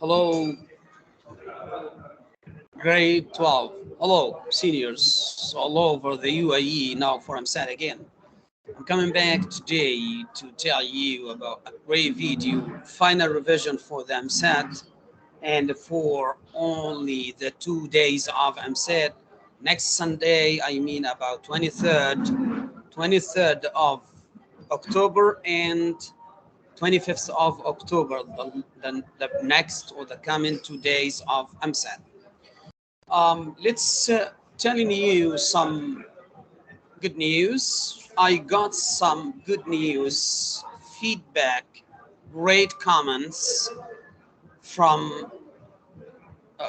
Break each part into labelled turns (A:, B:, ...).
A: Hello, grade 12. Hello, seniors all over the UAE. Now for Emsat again. I'm coming back today to tell you about a great video, final revision for the Emsat, and for only the 2 days of Emsat. Next Sunday, I mean about 23rd of October and 25th of October, the next or the coming 2 days of Emsat. Let's telling you some good news. I got some good news, feedback, great comments from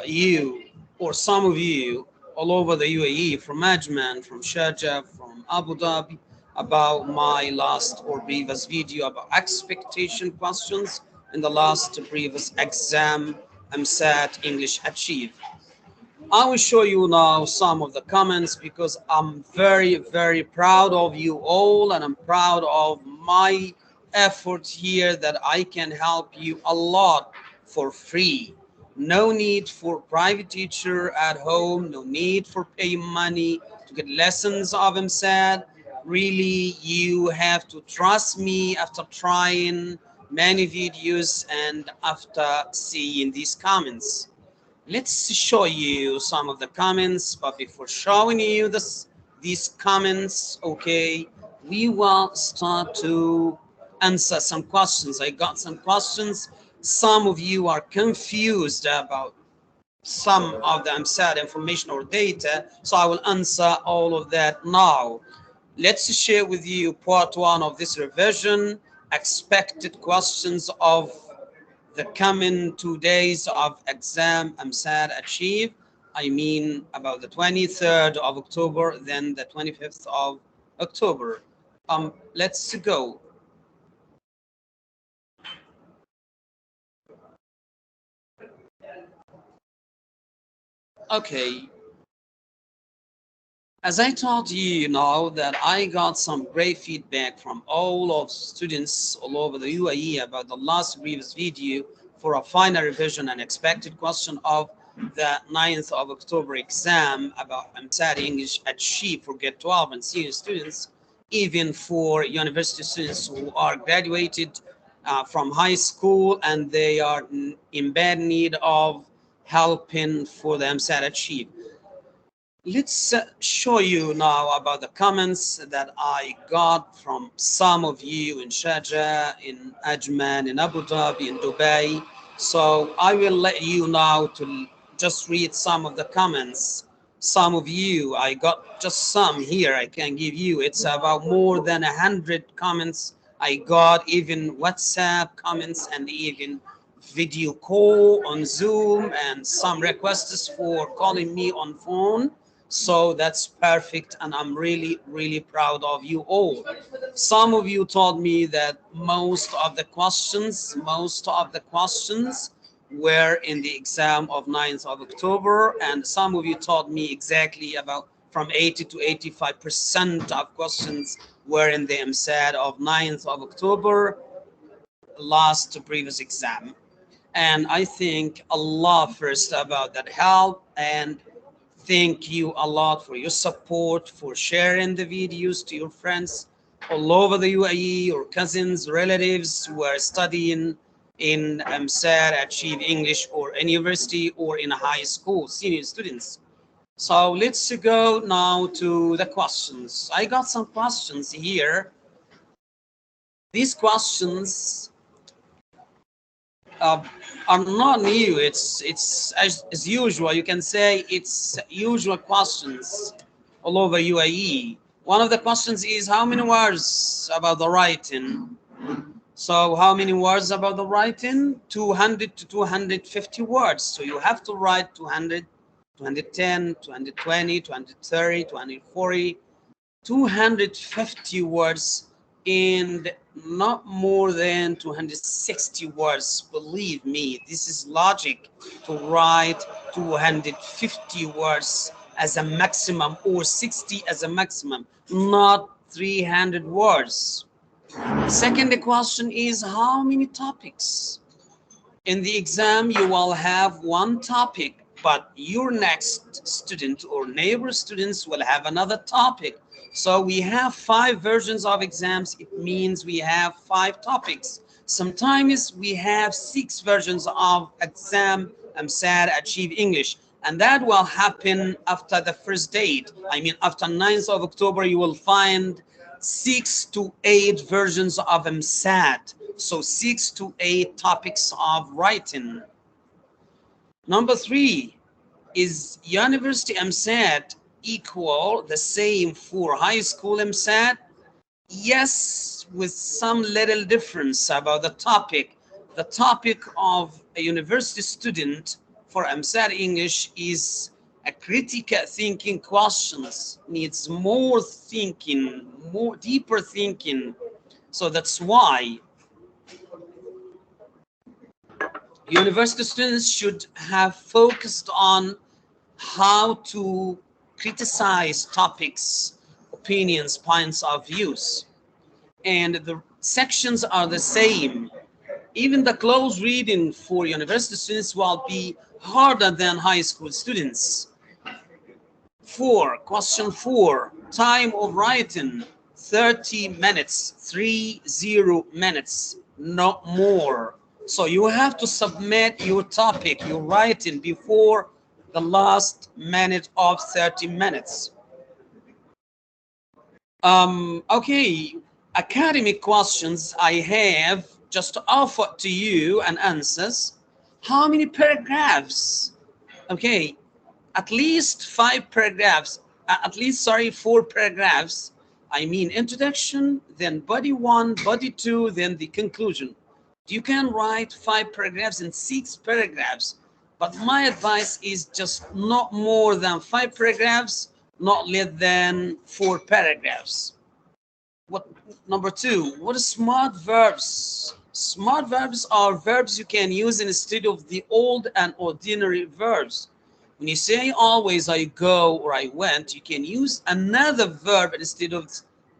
A: you or some of you all over the UAE, from Ajman, from Sharjah, from Abu Dhabi, about my last or previous video about expectation questions in the last previous exam, MSAT English Achieve. I will show you now some of the comments because I'm very, very proud of you all, and I'm proud of my effort here that I can help you a lot for free. No need for private teacher at home, no need for paying money to get lessons of MSAT. Really, you have to trust me after trying many videos and after seeing these comments. Let's show you some of the comments, but before showing you these comments, okay, we will start to answer some questions. I got some questions. Some of you are confused about some of the MSAT information or data, so I will answer all of that now. Let's share with you part one of this revision, expected questions of the coming 2 days of exam MSAT Achieve. I mean about the 23rd of October, then the 25th of October. Let's go. Okay. As I told you, that I got some great feedback from all of students all over the UAE about the last previous video for a final revision and expected question of the 9th of October exam about MSAT English Achieve for grade 12 and senior students, even for university students who are graduated from high school and they are in bad need of helping for the MSAT Achieve. Let's show you now about the comments that I got from some of you in Sharjah, in Ajman, in Abu Dhabi, in Dubai. So I will let you now to just read some of the comments. Some of you, I got just some here I can give you. It's about more than 100 comments. I got even WhatsApp comments and even video call on Zoom and some requests for calling me on phone. So that's perfect, and I'm really, really proud of you all. Some of you told me that most of the questions were in the exam of 9th of October, and some of you told me exactly about from 80 to 85% of questions were in the MSAT of 9th of October, last previous exam. And I thank Allah first about that help, and thank you a lot for your support, for sharing the videos to your friends all over the UAE or cousins, relatives who are studying in MSAT, Achieve English, or in university or in a high school, senior students. So let's go now to the questions. I got some questions here. These questions uh, are not new. It's as usual. You can say it's usual questions all over UAE. One of the questions is how many words about the writing. So how many words about the writing? 200 to 250 words. So you have to write 200, 210, 220, 230, 240, 250 words and not more than 260 words. Believe me, this is logic to write 250 words as a maximum or 60 as a maximum, not 300 words. The second question is how many topics? In the exam, you will have one topic, but your next student or neighbor students will have another topic. So we have 5 versions of exams. It means we have 5 topics. Sometimes we have 6 versions of exam, امسات, Achieve English. And that will happen after the first date. I mean, after 9th of October, you will find 6 to 8 versions of امسات. So 6 to 8 topics of writing. Number 3, is University MSAT equal the same for high school MSAT? Yes, with some little difference about the topic. The topic of a university student for MSAT English is a critical thinking questions, needs more thinking, more deeper thinking. So that's why university students should have focused on how to criticize topics, opinions, points of views. And the sections are the same. Even the close reading for university students will be harder than high school students. 4, question 4, time of writing, 30 minutes, 30 minutes, not more. So you have to submit your topic, your writing, before the last minute of 30 minutes. Okay, academic questions I have just offered to you and answers. How many paragraphs? Okay, at least 5 paragraphs, at least, sorry, 4 paragraphs. I mean introduction, then body 1, body 2, then the conclusion. You can write 5 paragraphs and 6 paragraphs, but my advice is just not more than 5 paragraphs, not less than 4 paragraphs. What number 2? What are smart verbs? Smart verbs are verbs you can use instead of the old and ordinary verbs. When you say always I go or I went, you can use another verb instead of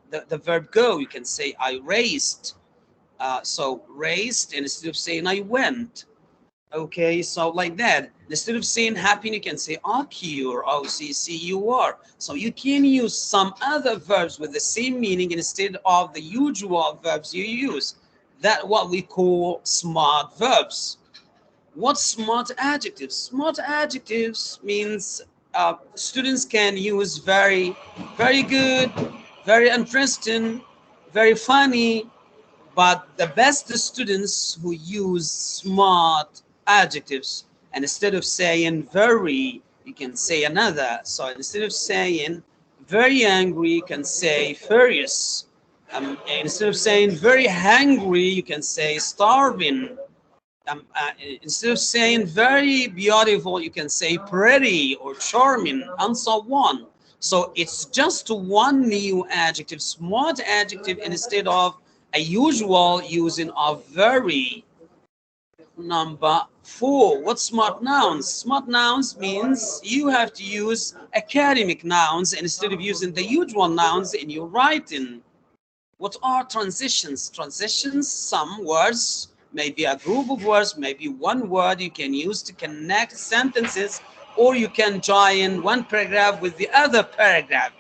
A: the verb go. You can say I raced. So raced instead of saying I went. Okay, so like that. Instead of saying happen, you can say occur, OCCUR. So you can use some other verbs with the same meaning instead of the usual verbs you use. That's what we call smart verbs. What's smart adjectives? Smart adjectives means students can use very, very good, very interesting, very funny, but the best students who use smart adjectives, and instead of saying very, you can say another. So instead of saying very angry, you can say furious. Instead of saying very hungry, you can say starving. Instead of saying very beautiful, you can say pretty or charming, and so on. So it's just one new adjective, smart adjective, instead of a usual using of very. Number 4, what smart nouns? Smart nouns means you have to use academic nouns instead of using the usual nouns in your writing. What are transitions? Transitions, some words, maybe a group of words, maybe one word you can use to connect sentences, or you can join one paragraph with the other paragraph.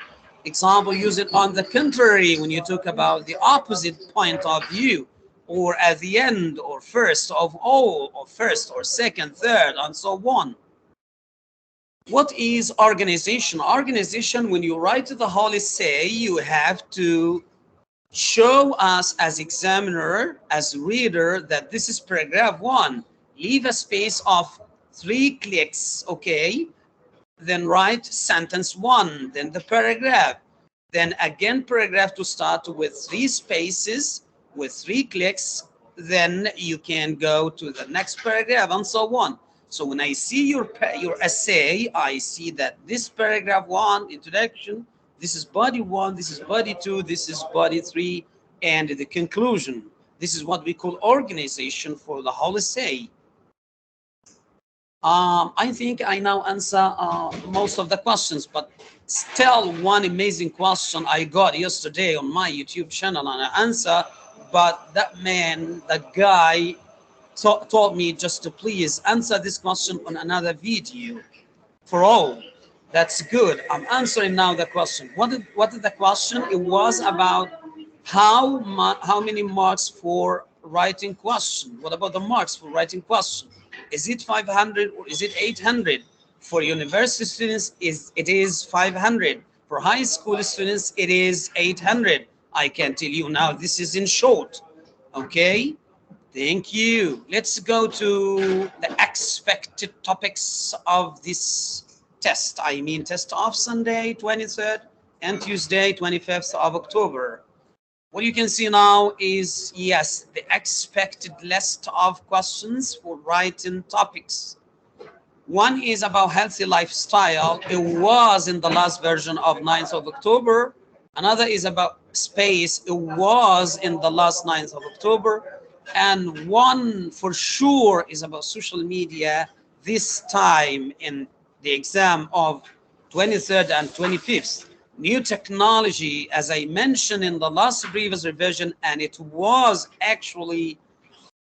A: Example, use it on the contrary when you talk about the opposite point of view, or at the end, or first of all, or first or second, third, and so on. What is organization? Organization, when you write the whole essay, you have to show us as examiner, as reader, that this is paragraph 1. Leave a space of 3 clicks, okay? Then write sentence 1, then the paragraph. Then again paragraph to start with 3 spaces, with 3 clicks. Then you can go to the next paragraph and so on. So when I see your essay, I see that this paragraph 1, introduction, this is body 1, this is body 2, this is body 3, and the conclusion. This is what we call organization for the whole essay. I think I now answer most of the questions, but still one amazing question I got yesterday on my YouTube channel and I answer, but that man, the guy, told me just to please answer this question on another video for all. That's good. I'm answering now the question. What is the question? It was about how many marks for writing question. What about the marks for writing question? Is it 500 or is it 800? For university students, it is 500. For high school students, it is 800. I can tell you now, this is in short. Okay, thank you. Let's go to the expected topics of this test. I mean, test of Sunday, 23rd, and Tuesday, 25th of October. What you can see now is, yes, the expected list of questions for writing topics. One is about healthy lifestyle. It was in the last version of 9th of October. Another is about space. It was in the last 9th of October. And one for sure is about social media, this time in the exam of 23rd and 25th. New technology, as I mentioned in the last previous revision, and it was actually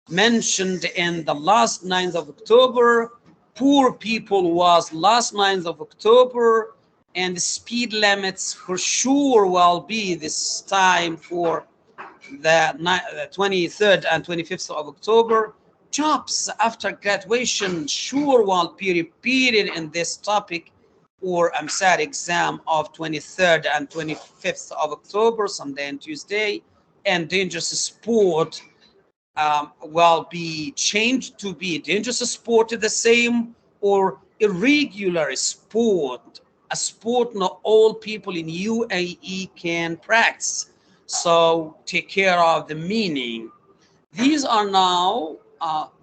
A: mentioned in the last 9th of October. Poor people was last 9th of October, and the speed limits for sure will be this time for the 23rd and 25th of October. Jobs after graduation sure will be repeated in this topic, or Emsat exam of 23rd and 25th of October, Sunday and Tuesday. And dangerous sport will be changed to be dangerous sport the same, or irregular sport, a sport not all people in UAE can practice. So take care of the meaning. These are now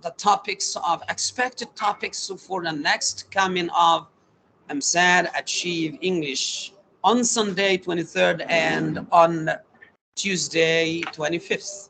A: the topics of expected topics for the next coming of Emsat Achieve English on Sunday 23rd and on Tuesday 25th.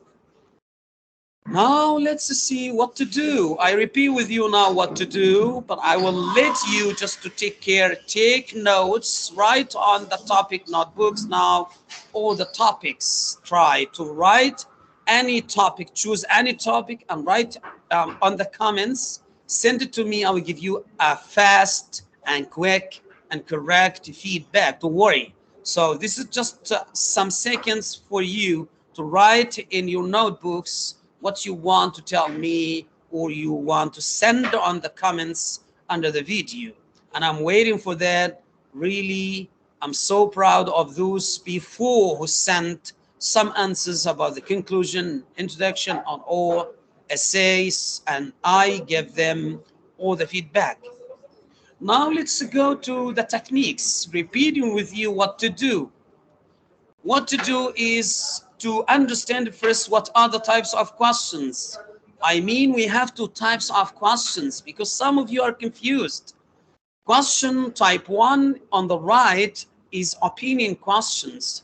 A: Now let's see what to do. I repeat with you now what to do, but I will let you just to take care, take notes, write on the topic notebooks now, all the topics. Try to write any topic, choose any topic and write on the comments. Send it to me. I will give you a fast and quick and correct feedback. Don't worry. So this is just some seconds for you to write in your notebooks what you want to tell me or you want to send on the comments under the video. And I'm waiting for that. Really, I'm so proud of those before who sent some answers about the conclusion, introduction on all essays, and I give them all the feedback. Now let's go to the techniques, repeating with you what to do. What to do is to understand first what are the types of questions. I mean, we have two types of questions because some of you are confused. Question type 1 on the right is opinion questions.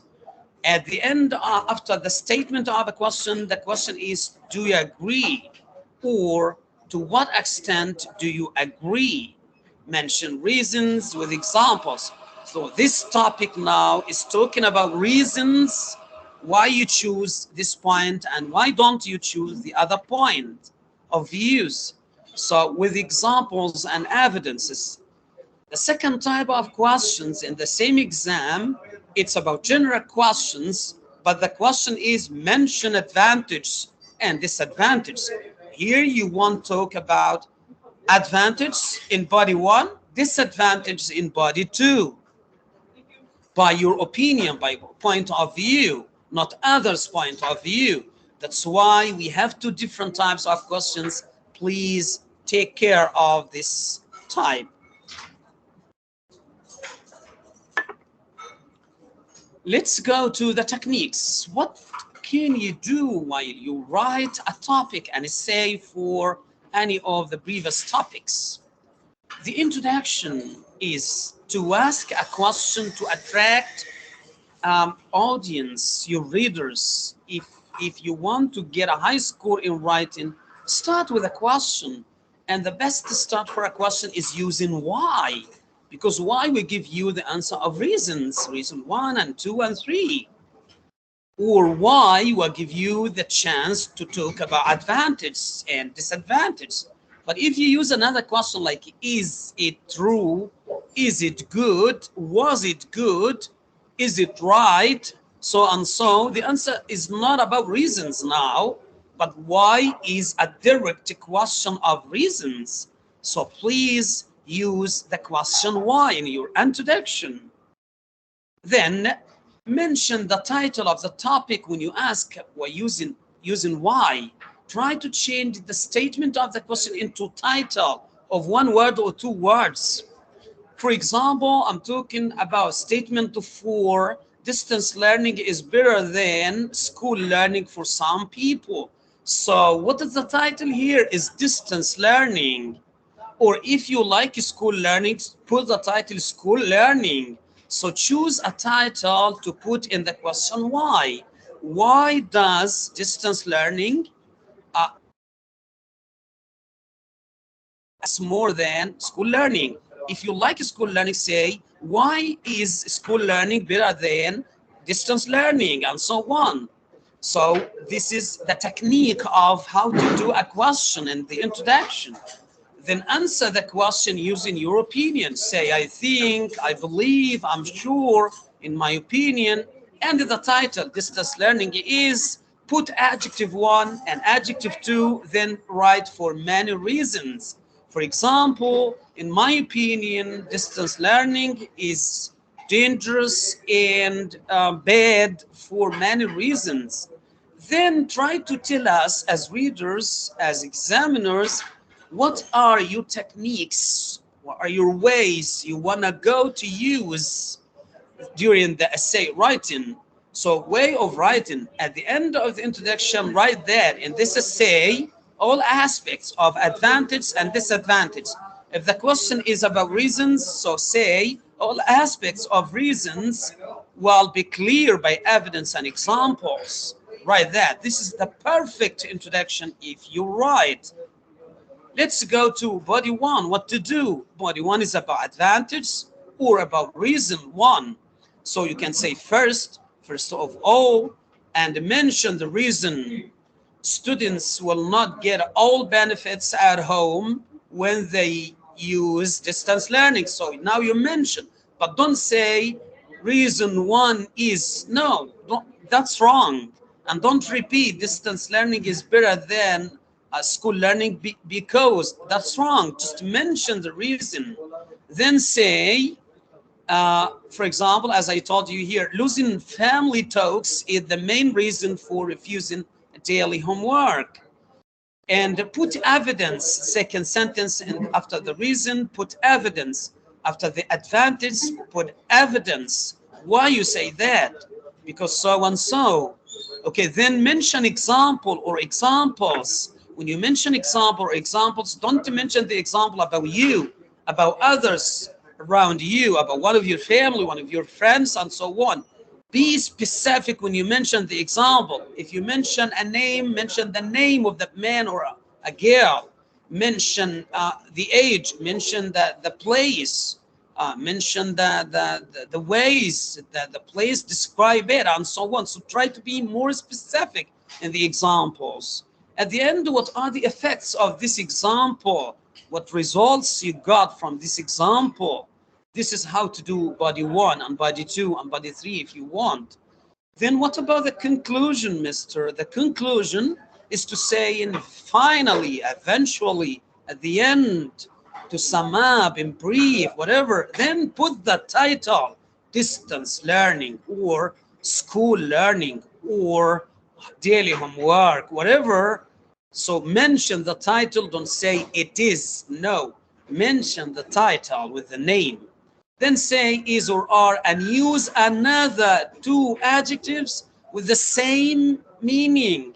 A: At the end, after the statement of a question, the question is, do you agree? Or to what extent do you agree? Mention reasons with examples. So this topic now is talking about reasons why you choose this point and why don't you choose the other point of views. So with examples and evidences. The second type of questions in the same exam, it's about general questions, but the question is mention advantage and disadvantage. Here you want to talk about advantage in body 1, disadvantage in body 2. By your opinion, by point of view, not others' point of view. That's why we have two different types of questions. Please take care of this type. Let's go to the techniques. What can you do while you write a topic and essay for any of the previous topics? The introduction is to ask a question to attract audience, your readers. If you want to get a high score in writing, start with a question. And the best start for a question is using why. Because why will give you the answer of reasons, reason 1 and 2 and 3. or why will give you the chance to talk about advantages and disadvantages. But if you use another question like, is it true? Is it good? Was it good? Is it right? So and so, the answer is not about reasons now, but why is a direct question of reasons. So please use the question why in your introduction. Then mention the title of the topic when you ask or using why. Try to change the statement of the question into title of one word or two words. For example, I'm talking about statement for distance learning is better than school learning for some people. So what is the title here is distance learning. Or if you like school learning, put the title school learning. So choose a title to put in the question why. Why does distance learning more than school learning? If you like school learning, say, why is school learning better than distance learning, and so on. So this is the technique of how to do a question in the introduction. Then answer the question using your opinion. Say, I think, I believe, I'm sure, in my opinion. And the title, distance learning, is put adjective 1 and adjective 2, then write for many reasons. For example, in my opinion, distance learning is dangerous and bad for many reasons. Then try to tell us as readers, as examiners, what are your techniques? What are your ways you want to go to use during the essay writing? So way of writing, at the end of the introduction, write that in this essay, all aspects of advantage and disadvantage. If the question is about reasons, so say all aspects of reasons will be clear by evidence and examples. Write that. This is the perfect introduction if you write. Let's go to body 1, what to do. Body 1 is about advantage or about reason 1. So you can say first of all, and mention the reason. Students will not get all benefits at home when they use distance learning. So now you mention, but don't say reason 1 is, no, that's wrong. And don't repeat distance learning is better than school learning because that's wrong. Just mention the reason. Then say, for example, as I told you here, losing family talks is the main reason for refusing daily homework. And put evidence, second sentence, and after the reason, put evidence. After the advantage, put evidence. Why you say that? Because so and so. Okay, then mention example or examples. When you mention example or examples, don't mention the example about you, about others around you, about one of your family, one of your friends, and so on. Be specific when you mention the example. If you mention a name, mention the name of the man or a girl. Mention the age, mention the place, mention the ways that the place describe it, and so on. So try to be more specific in the examples. At the end, what are the effects of this example? What results you got from this example? This is how to do body 1 and body 2 and body 3 if you want. Then what about the conclusion, mister? The conclusion is to say, and finally, eventually, at the end, to sum up in brief, whatever, then put the title, distance learning or school learning or daily homework, whatever. So mention the title, don't say it is, no. Mention the title with the name. Then say is or are and use another 2 adjectives with the same meaning.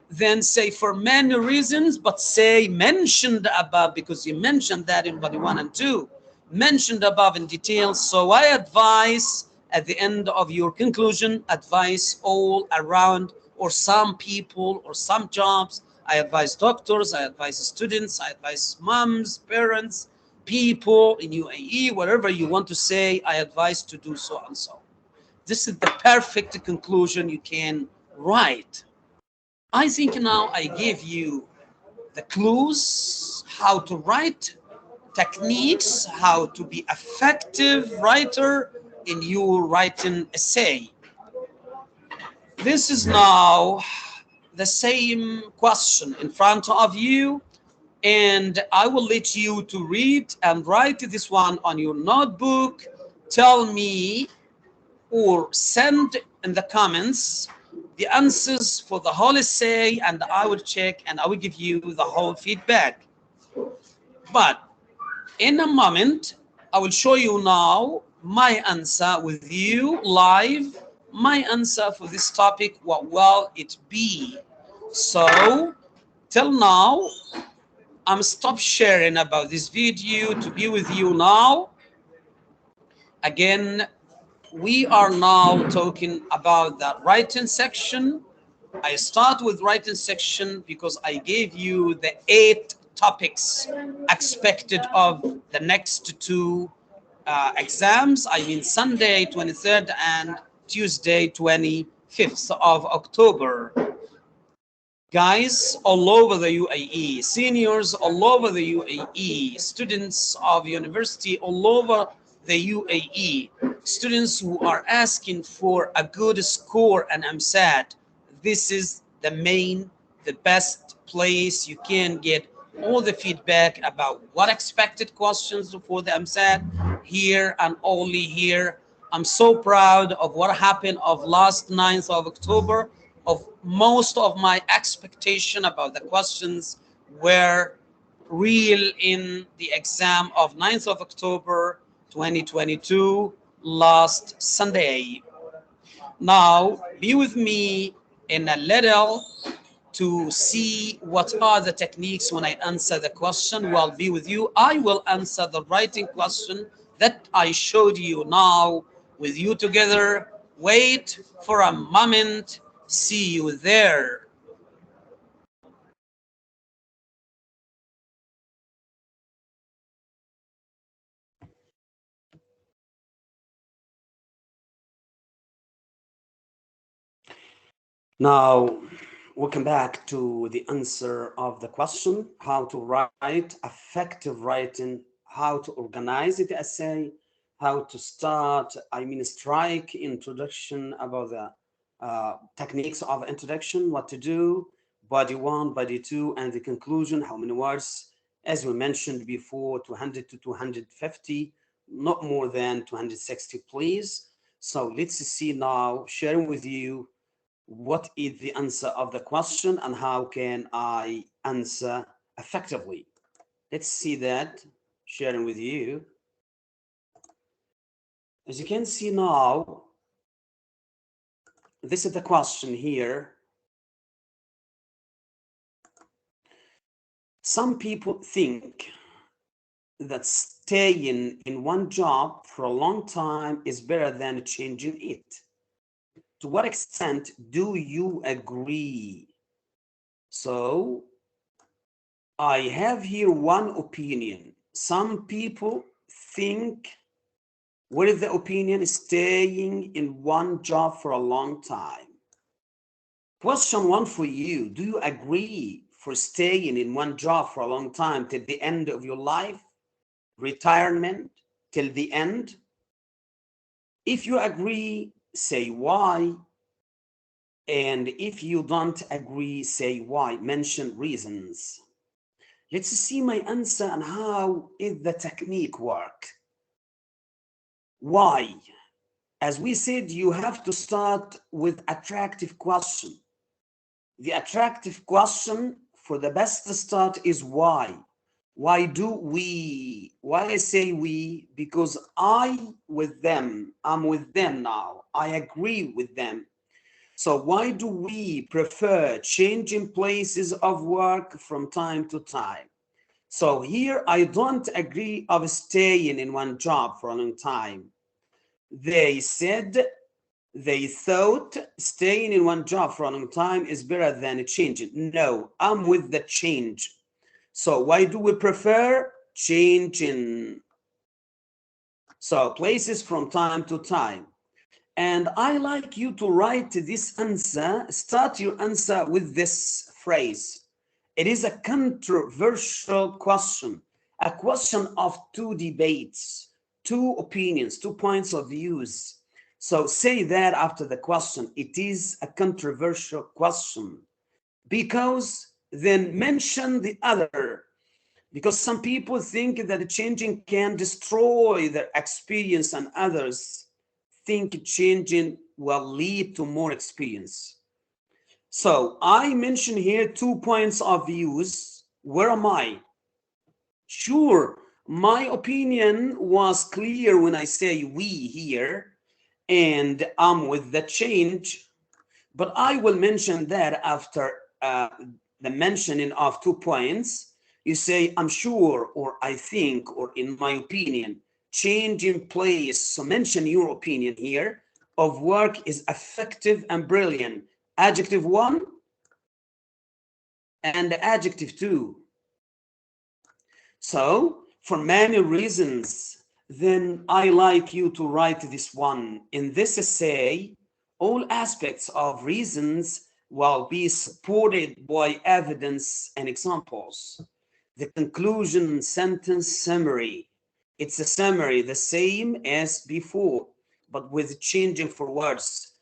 A: Then say for many reasons, but say mentioned above because you mentioned that in body 1 and 2. Mentioned above in detail. So I advise at the end of your conclusion, advise all around or some people or some jobs. I advise doctors, I advise students, I advise moms, parents, people in UAE, whatever you want to say, I advise to do so and so. This is the perfect conclusion you can write. I think now I gave you the clues, how to write, techniques, how to be effective writer in your writing essay. This is now the same question in front of you, and I will let you to read and write this one on your notebook. Tell me or send in the comments the answers for the whole essay, and I will check and I will give you the whole feedback. But in a moment, I will show you now my answer with you live. My answer for this topic, what will it be? So till now, I'm stop sharing about this video to be with you now. Again, we are now talking about the writing section. I start with writing section because I gave you the 8 topics expected of the next 2 exams. I mean Sunday 23rd and Tuesday 25th of October. Guys all over the UAE, seniors all over the UAE, students of university all over the UAE, students who are asking for a good score and MSAT, this is the best place you can get all the feedback about what expected questions for the MSAT here and only here. I'm so proud of what happened of last 9th of October. Of most of my expectation about the questions were real in the exam of 9th of October 2022 last Sunday. Now be with me in a little to see what are the techniques when I answer the question. Well, be with you. I will answer the writing question that I showed you now with you together. Wait for a moment. See you there. Now, welcome back to the answer of the question, how to write effective writing, how to organize the essay, how to start, strike introduction about the techniques of introduction, what to do, body 1, body 2, and the conclusion, how many words, as we mentioned before, 200 to 250, not more than 260, please. So let's see now, sharing with you what is the answer of the question and how can I answer effectively. Let's see that, sharing with you. As you can see now, this is the question here. Some people think that staying in one job for a long time is better than changing it. To what extent do you agree? So I have here one opinion. Some people think, what is the opinion? Staying in one job for a long time. Question 1 for you. Do you agree for staying in one job for a long time till the end of your life? Retirement till the end? If you agree, say why. And if you don't agree, say why. Mention reasons. Let's see my answer and how is the technique work. Why? As we said, you have to start with attractive question. The attractive question for the best start is why. Why do we? Why I say we? Because I'm with them now. I agree with them. So why do we prefer changing places of work from time to time? So here I don't agree of staying in one job for a long time. They thought staying in one job for a long time is better than changing. No, I'm with the change. So why do we prefer changing? So places from time to time. And I like you to write this answer, start your answer with this phrase. It is a controversial question, a question of two debates, two opinions, 2 points of views. So say that after the question, it is a controversial question, because then mention the other, because some people think that changing can destroy their experience and others think changing will lead to more experience. So I mentioned here 2 points of views. Where am I? Sure, my opinion was clear when I say we here, and I'm with the change, but I will mention that after the mentioning of 2 points. You say, I'm sure, or I think, or in my opinion. Change in place. So mention your opinion here of work is effective and brilliant. Adjective 1 and adjective 2. So for many reasons, then I like you to write this one. In this essay, all aspects of reasons will be supported by evidence and examples. The conclusion sentence summary. It's a summary, the same as before, but with changing for words.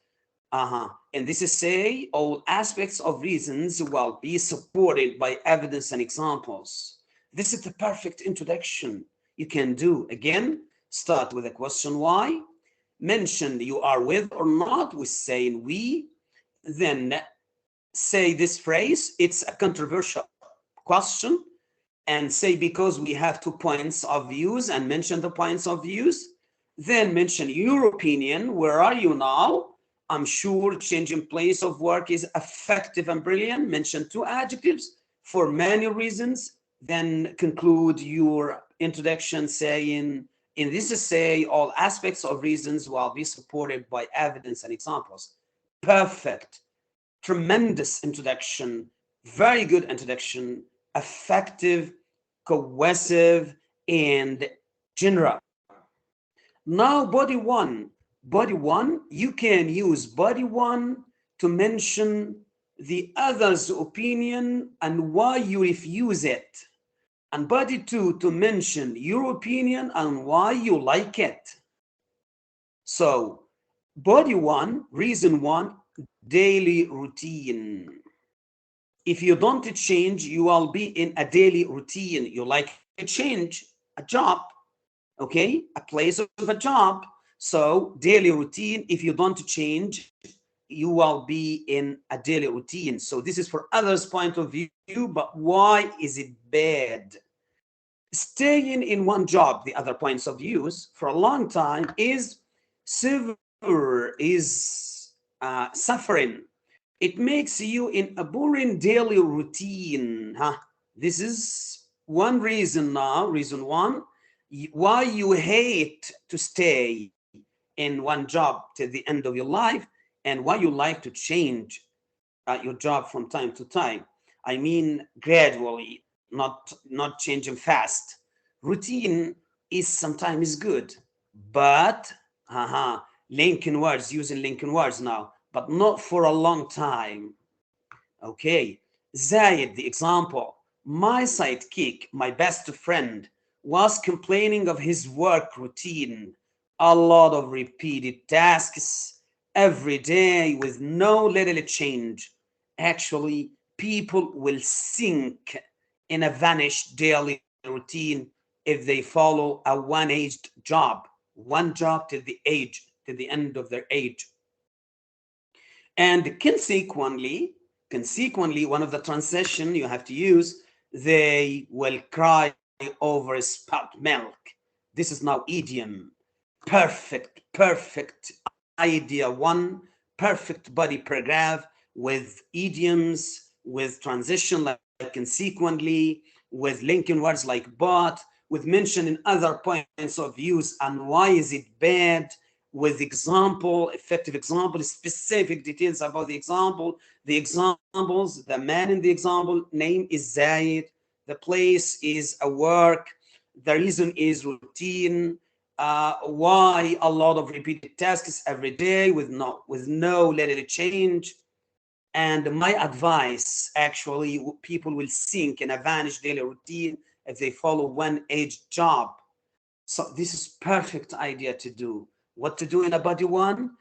A: And this essay, all aspects of reasons will be supported by evidence and examples. This is the perfect introduction you can do. Again, start with a question why, mention you are with or not with saying we, then say this phrase, it's a controversial question, and say because we have 2 points of views and mention the points of views, then mention your opinion. Where are you now? I'm sure changing place of work is effective and brilliant. Mention 2 adjectives for many reasons. Then conclude your introduction saying, in this essay, all aspects of reasons will be supported by evidence and examples. Perfect. Tremendous introduction. Very good introduction. Effective, cohesive, and general. Now, body 1. Body 1, you can use body 1 to mention the other's opinion and why you refuse it. And body 2 to mention your opinion and why you like it. So, body 1, reason 1, daily routine. If you don't change, you will be in a daily routine. You like to change a job, okay, a place of a job. So daily routine, if you don't change, you will be in a daily routine. So this is for others' point of view, but why is it bad? Staying in one job, the other points of views, for a long time is severe, is suffering. It makes you in a boring daily routine. This is one reason now, reason 1, why you hate to stay in one job till the end of your life, and why you like to change your job from time to time. I mean gradually, not changing fast. Routine is sometimes good, but linking words, using linking words now, but not for a long time. Okay, Zayed, the example. My sidekick, my best friend, was complaining of his work routine. A lot of repeated tasks every day with no little change. Actually, people will sink in a vanished daily routine if they follow a one-aged job, one job till the end of their age. And consequently, one of the transition you have to use, they will cry over spilt milk. This is now idiom. Perfect idea 1, perfect body paragraph with idioms, with transition like consequently, with linking words like but, with mentioning other points of views and why is it bad, with example, effective example, specific details about the example. The examples, the man in the example name is Zayed, the place is a work, the reason is routine, Why a lot of repeated tasks every day with no little change? And my advice, actually, people will sink in a vanished daily routine if they follow one age job. So this is perfect idea to do. What to do in a body one?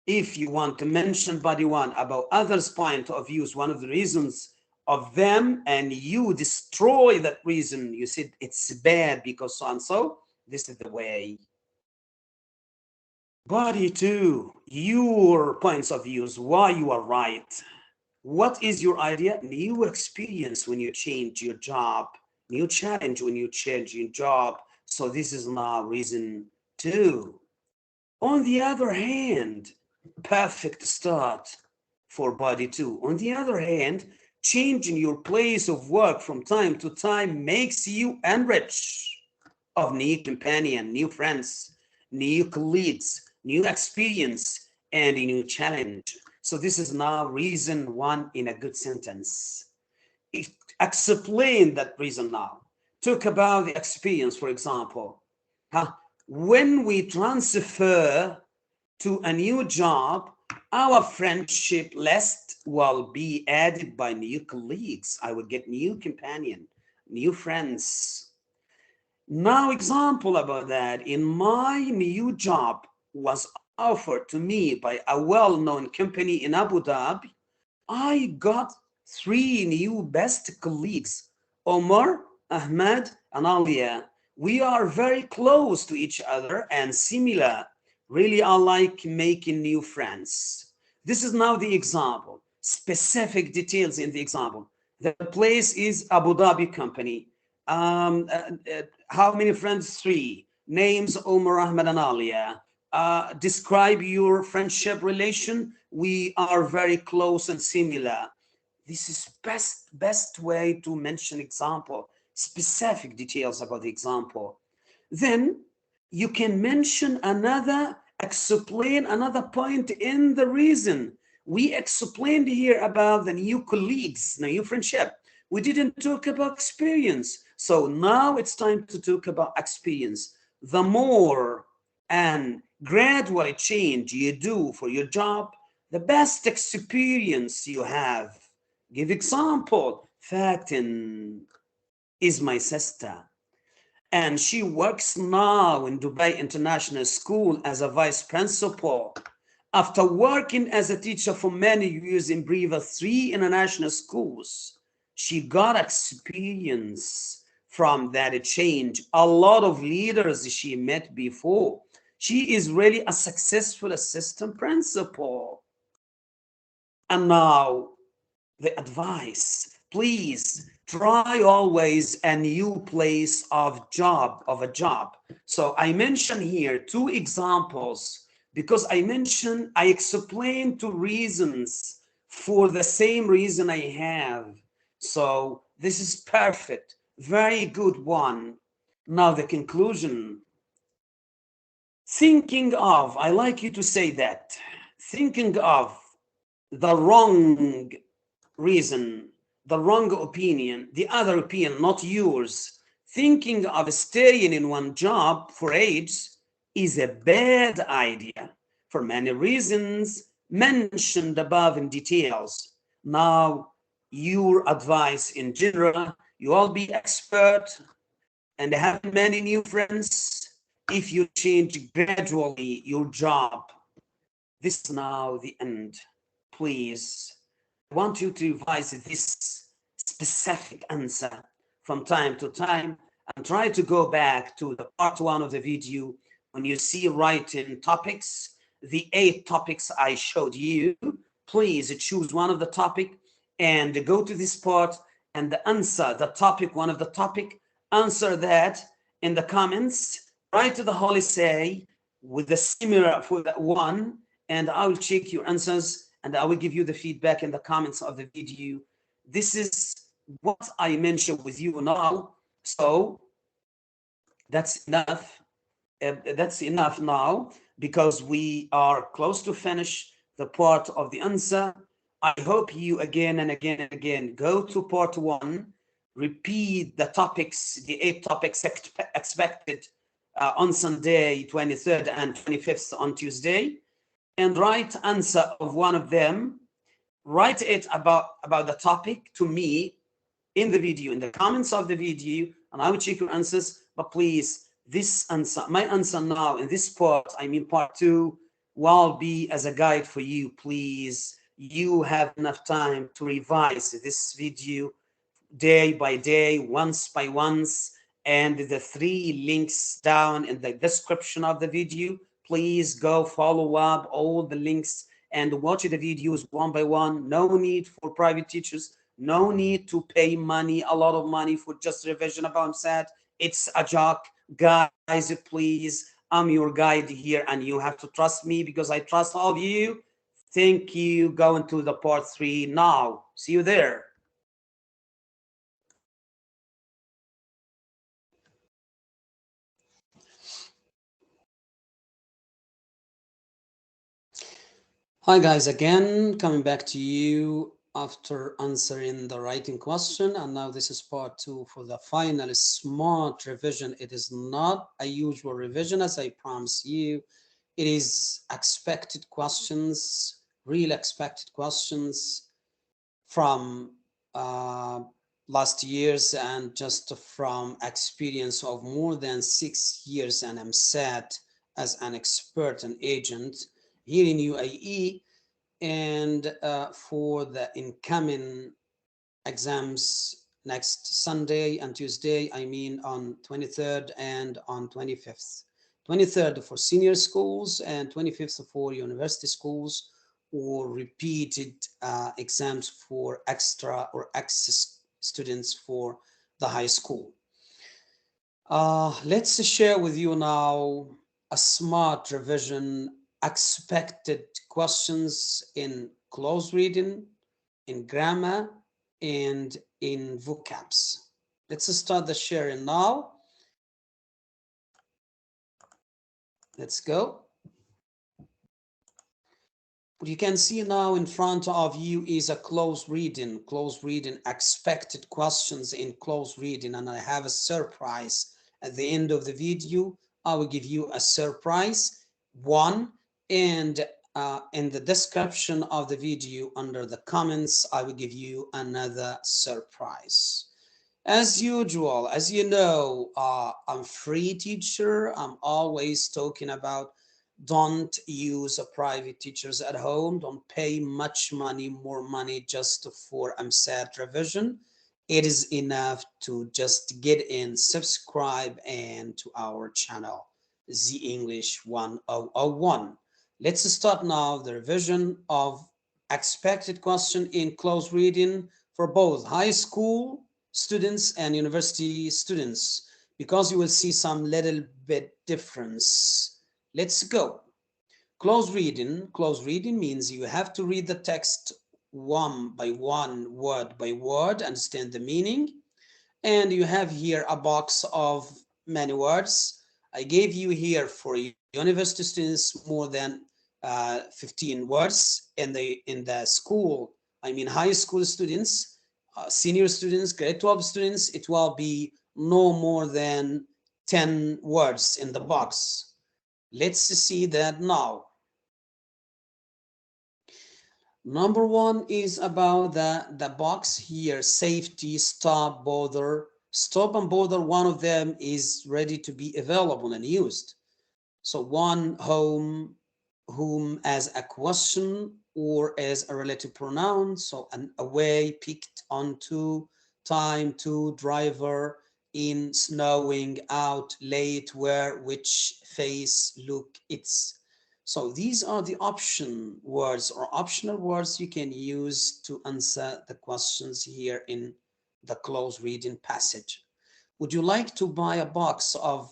A: If you want to mention body one about others' point of views, one of the reasons of them, and you destroy that reason, you said it's bad because so and so, this is the way. Body two, your points of views, why you are right. What is your idea? New experience when you change your job, new challenge when you change your job. So this is now reason two. On the other hand, perfect start for body two. On the other hand, changing your place of work from time to time makes you enrich of new companion, new friends, new colleagues, new experience, and a new challenge. So this is now reason one in a good sentence. Explain that reason now. Talk about the experience, for example. When we transfer to a new job, our friendship list will be added by new colleagues. I will get new companion, new friends. Now, example about that, in my new job was offered to me by a well-known company in Abu Dhabi. I got 3 new best colleagues, Omar, Ahmed, and Alia. We are very close to each other and similar. Really, I like making new friends. This is now the example. Specific details in the example. The place is Abu Dhabi company. How many friends? 3. Names Omar, Ahmed, and Alia. Describe your friendship relation. We are very close and similar. This is best way to mention example, specific details about the example. Then you can mention another, explain another point in the reason. We explained here about the new colleagues, the new friendship. We didn't talk about experience. So now it's time to talk about experience. The more and gradual change you do for your job, the best experience you have. Give example. Fatin is my sister, and she works now in Dubai International School as a vice principal. After working as a teacher for many years in previous 3 international schools, she got experience from that change. A lot of leaders she met before. She is really a successful assistant principal. And now the advice, please try always a new place of a job. So I mentioned here 2 examples because I explained 2 reasons for the same reason I have. So this is perfect, very good one. Now the conclusion. Thinking of, I like you to say that, thinking of the wrong reason, the wrong opinion, the other opinion, not yours, thinking of staying in one job for age is a bad idea for many reasons mentioned above in details. Now, your advice in general, you all be expert and have many new friends if you change gradually your job. This is now the end. Please, I want you to revise this specific answer from time to time and try to go back to the part 1 of the video. When you see writing topics, the 8 topics I showed you, please choose one of the topic and go to this part and answer the topic, one of the topic, answer that in the comments, write to the whole essay with the similar for that one, and I will check your answers and I will give you the feedback in the comments of the video. This is what I mentioned with you now. So that's enough. That's enough now because we are close to finish the part of the answer. I hope you again and again and again go to part 1, repeat the topics, the 8 topics expected on Sunday 23rd and 25th on Tuesday, and write answer of one of them. Write it about the topic to me in the video, in the comments of the video, and I will check your answers. But please, this answer, my answer now in this part, I mean part 2, will be as a guide for you. Please, you have enough time to revise this video day by day, once by once, and the 3 links down in the description of the video. Please go follow up all the links and watch the videos one by one. No need for private teachers. No need to pay money, a lot of money for just revision about MSAT. It's a joke. Guys, please, I'm your guide here and you have to trust me because I trust all of you. Thank you. Go into the part 3 now. See you there. Hi guys, again coming back to you after answering the writing question, and now this is part 2 for the final smart revision. It is not a usual revision, as I promise you. It is expected questions, real expected questions from last years and just from experience of more than 6 years and MSAT as an expert and agent here in UAE, and for the incoming exams next Sunday and Tuesday, I mean on 23rd and on 25th. 23rd for senior schools and 25th for university schools, or repeated exams for extra or access students for the high school. Let's share with you now a smart revision expected questions in close reading, in grammar, and in vocabs. Let's start the sharing now. Let's go. What you can see now in front of you is a close reading expected questions in close reading, and I have a surprise at the end of the video. I will give you a surprise one, and in the description of the video under the comments I will give you another surprise. As usual, as you know, I'm free teacher. I'm always talking about don't use private teachers at home. Don't pay much money, more money just for MSAT revision. It is enough to just get in, subscribe, and to our channel, Z English 1001. Let's start now the revision of expected question in close reading for both high school students and university students, because you will see some little bit difference. Let's go. Close reading means you have to read the text one by one, word by word, understand the meaning, and you have here a box of many words. I gave you here for university students more than 15 words. In the school, I mean high school students, senior students, grade 12 students, it will be no more than 10 words in the box. Let's see that now. Number 1 is about the box here, safety, stop, bother. Stop and bother, one of them is ready to be available and used. So one, home, whom as a question or as a relative pronoun. So an away, picked, onto, time, to, driver, in, snowing, out, late, where, which, face, look, it's. So these are the option words or optional words you can use to answer the questions here in the close reading passage. Would you like to buy a box of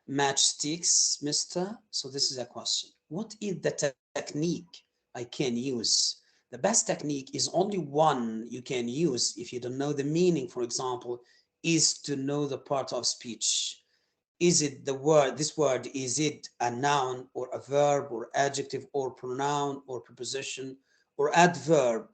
A: matchsticks, mister? So this is a question. What is the technique I can use? The best technique is only one you can use if you don't know the meaning, for example, is to know the part of speech. Is it the word, this word, is it a noun or a verb or adjective or pronoun or preposition or adverb?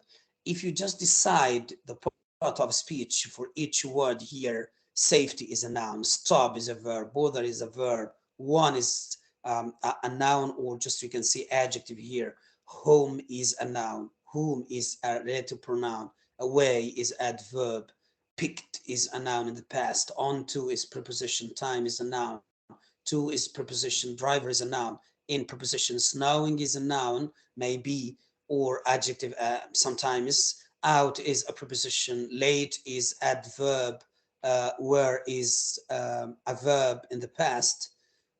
A: If you just decide the part of speech for each word here, safety is a noun, stop is a verb, bother is a verb, One is a noun, or just you can say adjective here. Home is a noun. Whom is a relative pronoun. Away is adverb. Picked is a noun in the past. Onto is preposition. Time is a noun. To is preposition. Driver is a noun. In preposition. Snowing is a noun, maybe, or adjective sometimes. Out is a preposition. Late is adverb. Where is a verb in the past,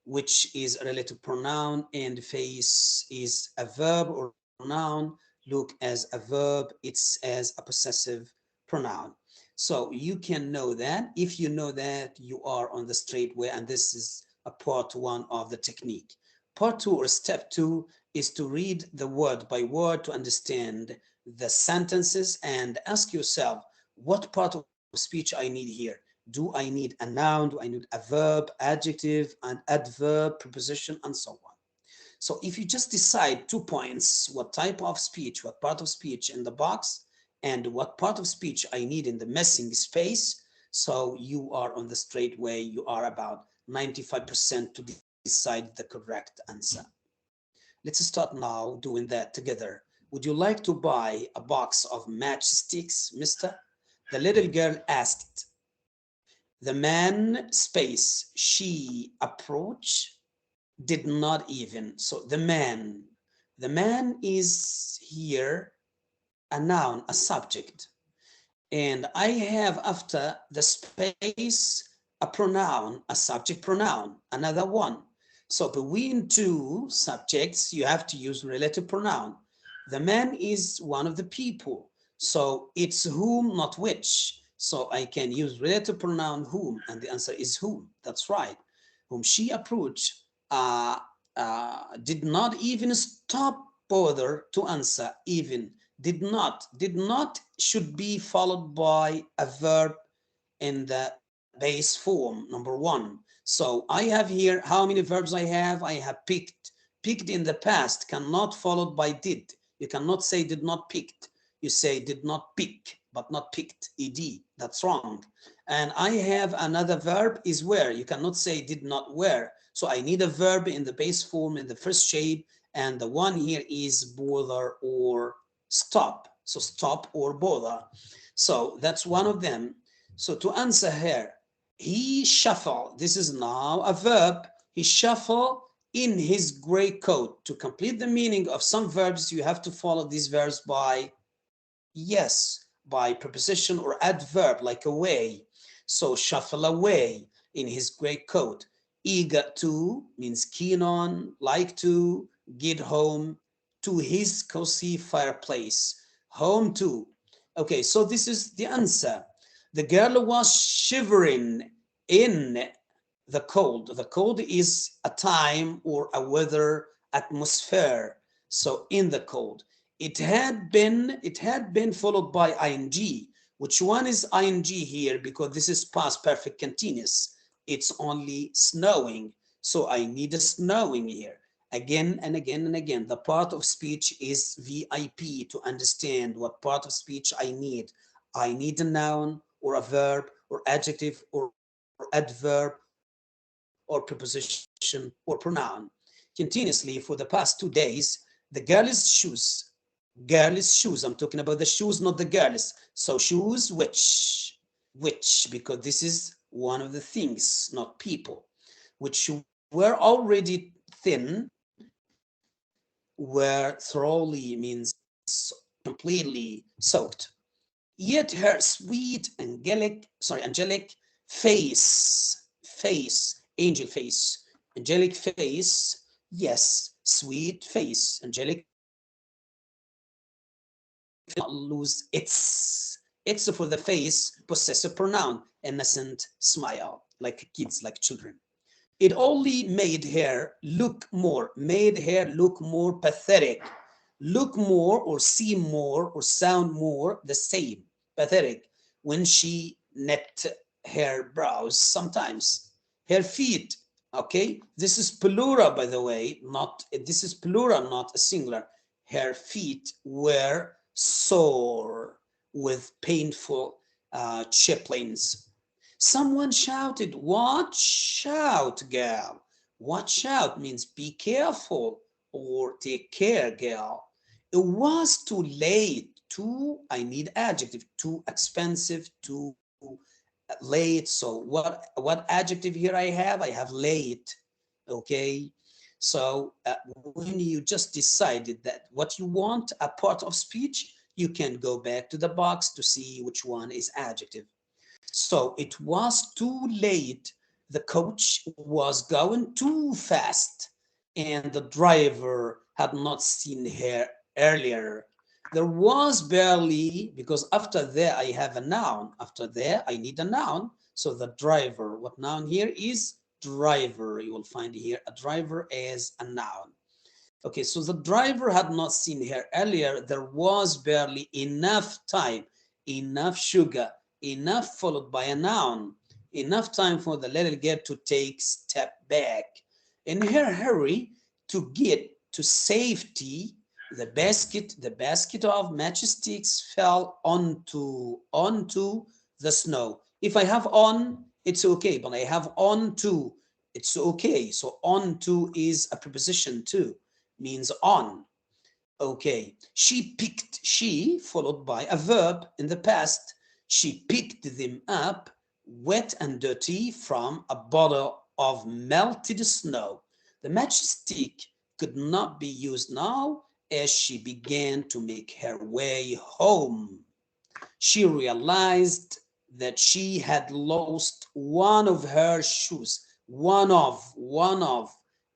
A: which is a relative pronoun, and face is a verb or noun. Look as a verb, it's as a possessive pronoun. So you can know that. If you know that, you are on the straight way, and this is a part one of the technique. Part two, or step two, is to read the word by word to understand the sentences and ask yourself, what part of speech I need here? Do I need a noun? Do I need a verb, adjective, an adverb, preposition, and so on? So if you just decide 2 points, what type of speech, what part of speech in the box, and what part of speech I need in the missing space, so you are on the straight way. You are about 95% to decide the correct answer. Let's start now doing that together. Would you like to buy a box of matchsticks, mister? The little girl asked. The man, space, she approach, did not even. So the man is here a noun, a subject. And I have after the space a pronoun, a subject pronoun, another one. So between two subjects, you have to use relative pronoun. The man is one of the people. So it's whom, not which. So I can use relative pronoun whom, and the answer is whom. That's right. Whom she approached did not even stop bother to answer. Even did not should be followed by a verb in the base form, number one. So I have here, how many verbs I have? I have picked. Picked in the past cannot followed by did. You cannot say did not picked. You say did not pick, but not picked, ed. That's wrong. And I have another verb is wear. You cannot say did not wear. So I need a verb in the base form in the first shape, and the one here is bother or stop. So stop or bother. So that's one of them. So to answer here, he shuffled. This is now a verb. He shuffled in his gray coat. To complete the meaning of some verbs, you have to follow these verbs by yes, by preposition or adverb, like away. So shuffle away in his gray coat. Eager to means keen on, like to, get home to his cozy fireplace. Home to. Okay, so this is the answer. The girl was shivering in the cold. The cold is a time or a weather atmosphere. So in the cold. It had been followed by ing. Which one is ing here? Because this is past perfect continuous. It's only snowing. So I need a snowing here. Again and again and again. The part of speech is VIP to understand what part of speech I need. I need a noun or a verb or adjective or adverb or preposition or pronoun. Continuously for the past 2 days, the girl's shoes, I'm talking about the shoes, not the girls. So shoes, which, because this is one of the things, not people, which were already thin, were thoroughly means completely soaked. Yet her sweet, angelic face, angel face, angelic face, yes, sweet face, angelic, not lose its for the face, possessive pronoun, innocent smile, like kids, like children. It only made her look more pathetic, look more or seem more or sound more the same, pathetic, when she knit her brows sometimes. Her feet, okay, this is plural, by the way, not, this is plural, not a singular. Her feet were sore with painful chiplings. Someone shouted, "Watch out, girl!
B: Watch out means be careful or take care, girl. It was too late. Too, I need adjective. Too expensive, too late. So what adjective here I have? I have late. Okay. So when you just decided that what you want a part of speech, you can go back to the box to see which one is adjective. So it was too late. The coach was going too fast, and the driver had not seen her earlier. There was barely, because after there I have a noun. After there I need a noun. So the driver, what noun here is driver. You will find here a driver as a noun. Okay, so the driver had not seen her earlier. There was barely enough time, enough sugar, enough followed by a noun, enough time for the little girl to take step back. In her hurry to get to safety, the basket of matchsticks fell onto the snow. If I have on, it's okay, but I have onto, it's okay. So onto is a preposition too, means on. Okay, she picked, she followed by a verb in the past. She picked them up, wet and dirty, from a bottle of melted snow. The matchstick could not be used now as she began to make her way home. She realized that she had lost one of her shoes, one of,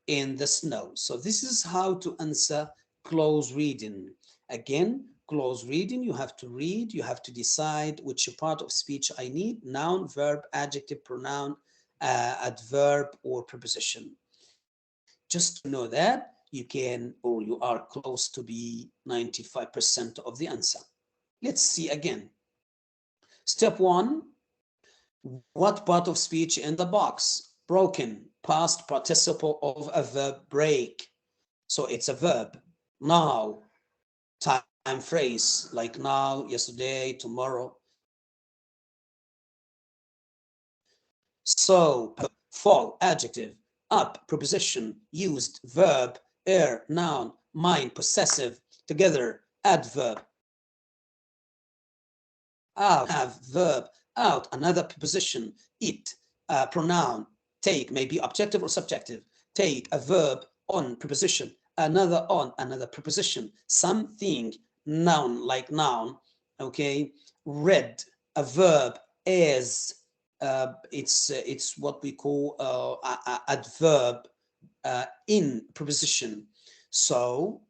B: in the snow. So this is how to answer close reading. Again, close reading, you have to read, you have to decide which part of speech I need, noun, verb, adjective, pronoun, adverb, or preposition. Just to know that you can, or you are close to be 95% of the answer. Let's see again. Step 1, what part of speech in the box? Broken, past participle of a verb break. So it's a verb. Now, time phrase, like now, yesterday, tomorrow. So, fall, adjective. Up, preposition. Used, verb. Air, noun. Mind, possessive. Together, adverb. Out, have, verb. Out, another preposition. It, pronoun. Take, may be objective or subjective. Take, a verb. On, preposition. Another on, another preposition. Something, noun, like noun. Okay. Read, a verb. As, it's what we call adverb in preposition. So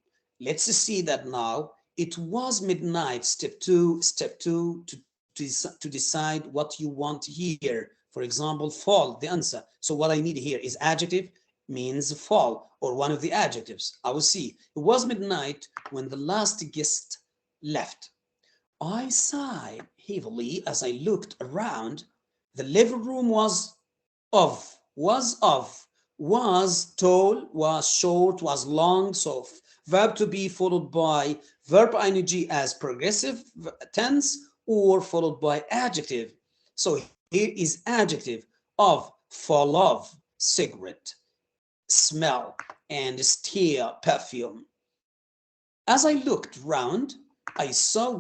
B: let's see that now. It was midnight. Step two, to decide what you want here. For example, fall, the answer. So what I need here is adjective, means fall, or one of the adjectives. I will see. It was midnight when the last guest left. I sighed heavily as I looked around. The living room was was tall, was short, was long. So verb to be followed by verb ing as progressive tense, or followed by adjective. So here is adjective of, full of, cigarette, smell, and steer, perfume. As I looked round, I saw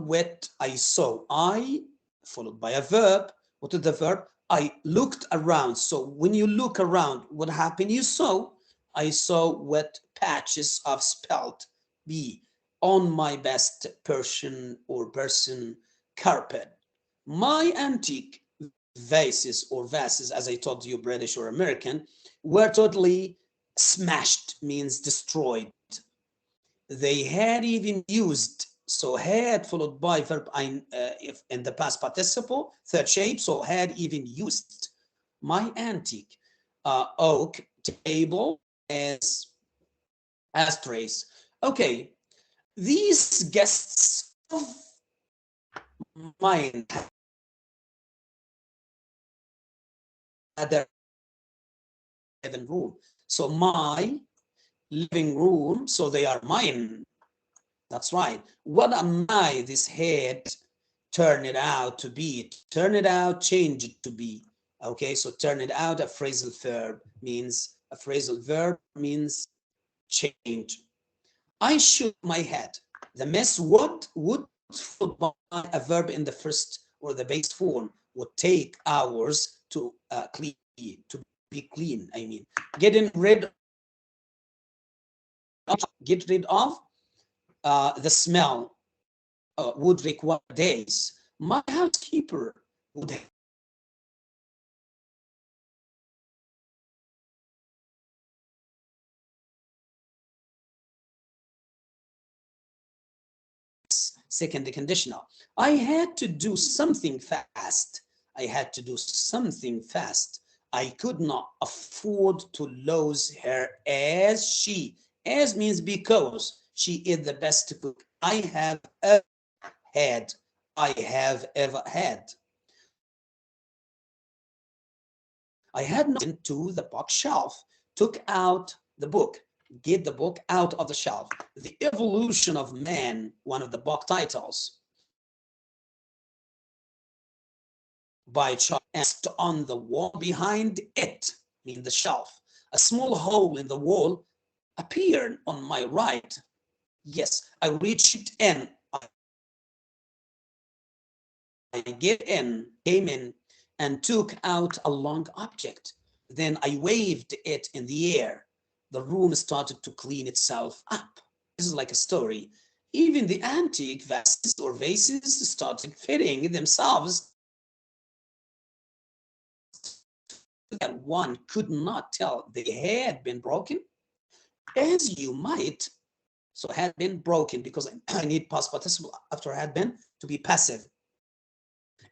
B: I, followed by a verb. What is the verb? I looked around. So when you look around, what happened? I saw wet patches of spelt B on my best Persian or Persian carpet. My antique vases, as I told you, British or American, were totally smashed, means destroyed. They had even used, so had followed by verb if in the past participle, third shape, so had even used. My antique oak table as trace. Okay, these guests of mine had their living room. So my living room, so they are mine. That's right. What am I? This head turn it out to be. Turn it out, change it to be. Okay, so turn it out, a phrasal verb, means A phrasal verb means change. I shook my head. The mess would followed by a verb in the first or the base form would take hours to clean, to be clean. I mean, get rid of the smell would require days. My housekeeper would have second conditional. I had to do something fast. I had to do something fast. I could not afford to lose her as she. As means because she is the best cook I have ever had. I have ever had. I had not been to the bookshelf, took out the book, get the book out of the shelf. The Evolution of Man, one of the book titles, by Charles on the wall behind it, meaning the shelf. A small hole in the wall appeared on my right. Yes, I reached in. I came in, and took out a long object. Then I waved it in the air. The room started to clean itself up. This is like a story. Even the antique vases or vases started fitting themselves. That one could not tell they had been broken, as you might. So had been broken, because I need past participle after had been to be passive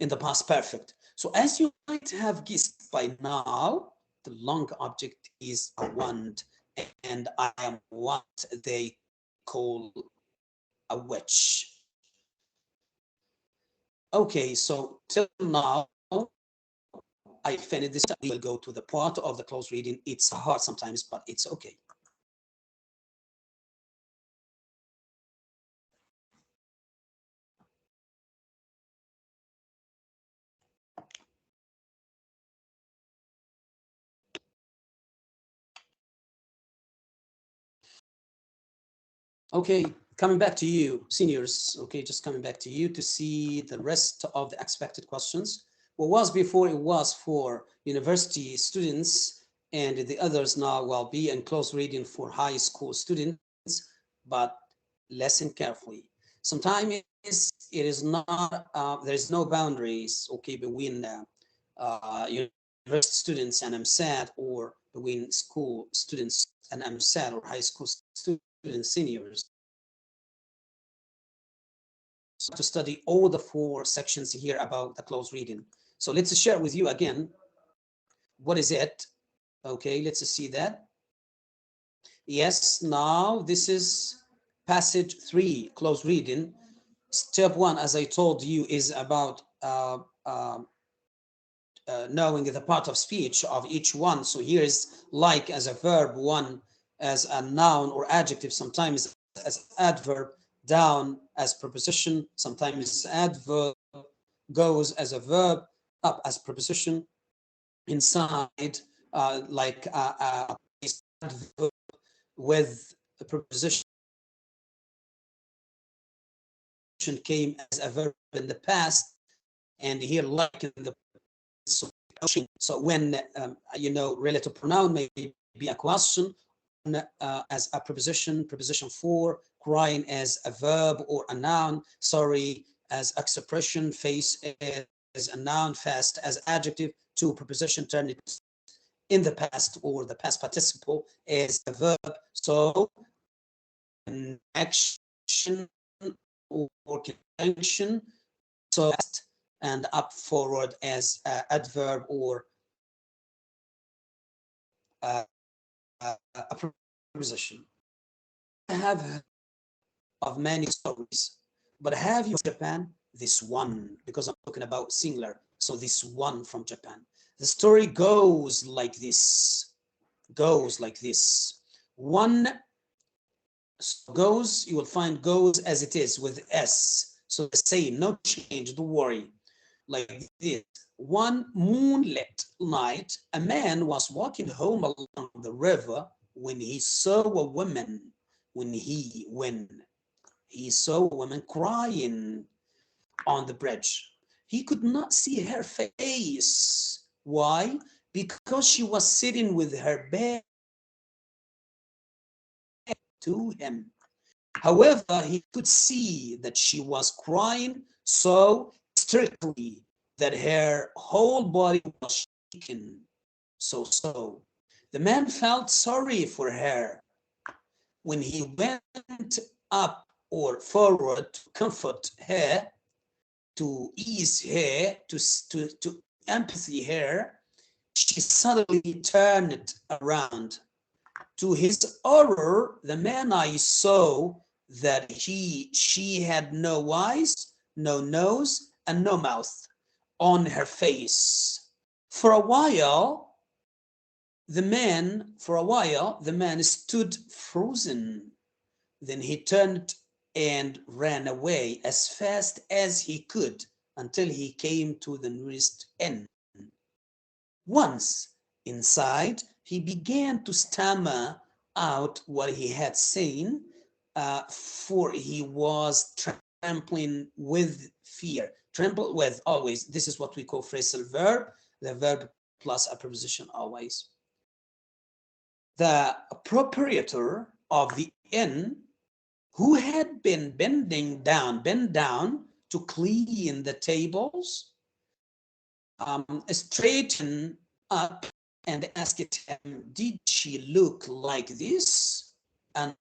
B: in the past perfect. So as you might have guessed by now, the long object is a wand, and I am what they call a witch. Okay, so till now, I finished this. We will go to the part of the close reading. It's hard sometimes, but it's okay. Okay, coming back to you, seniors. Okay, just coming back to you to see the rest of the expected questions. What was before, it was for university students, and the others now will be in close reading for high school students, but listen carefully. Sometimes it is not, there is no boundaries, okay, between university students and MSAT, or between school students and MSAT, or high school students, seniors. To study all the 4 sections here about the close reading. So let's share with you again. What is it? Okay, let's see that. Yes, now this is passage 3, close reading. Step 1, as I told you, is about knowing the part of speech of each one. So here is like as a verb, one as a noun or adjective, sometimes as adverb, down as preposition, sometimes adverb, goes as a verb, up as preposition, inside like a adverb with a preposition came as a verb in the past, and here like in the so when you know, relative pronoun may be a question as a preposition, preposition 4, crying as a verb or a noun, sorry as expression, face as a noun, fast as adjective, to preposition turn it in the past or the past participle as a verb. So an action or conjunction, so and up forward as adverb or a preposition. I have heard of many stories, but have you Japan? This one, because I'm talking about singular. So this one from Japan. The story goes like this. Goes like this. One goes, you will find goes as it is with S. So the same, no change, don't worry. Like this. one moonlit night, a man was walking home along the river when he saw a woman, when he saw a woman crying on the bridge. He could not see her face. Why? Because she was sitting with her back to him. However, he could see that she was crying so hysterically that her whole body was shaking. So the man felt sorry for her. When he went up or forward to comfort her, to ease her, to empathy her, she suddenly turned around. To his horror, the man I saw that she had no eyes, no nose, and no mouth on her face. For a while, the man stood frozen. Then he turned and ran away as fast as he could until he came to the nearest inn. Once inside, he began to stammer out what he had seen, for he was trembling with fear. Tremble with, always, this is what we call phrasal verb, the verb plus a preposition always. The proprietor of the inn, who had been bent down to clean the tables, straightened up and asked him, did she look like this? And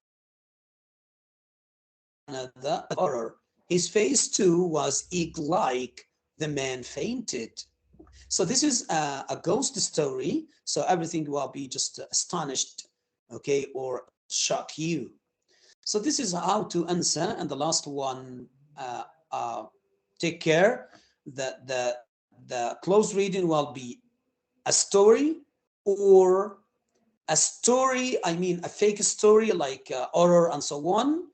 B: another horror. His face too was egg-like. The man fainted. So this is a ghost story. So everything will be just astonished, okay, or shock you. So this is how to answer. And the last one, take care. The close reading will be a story, or a story, I mean a fake story like horror and so on,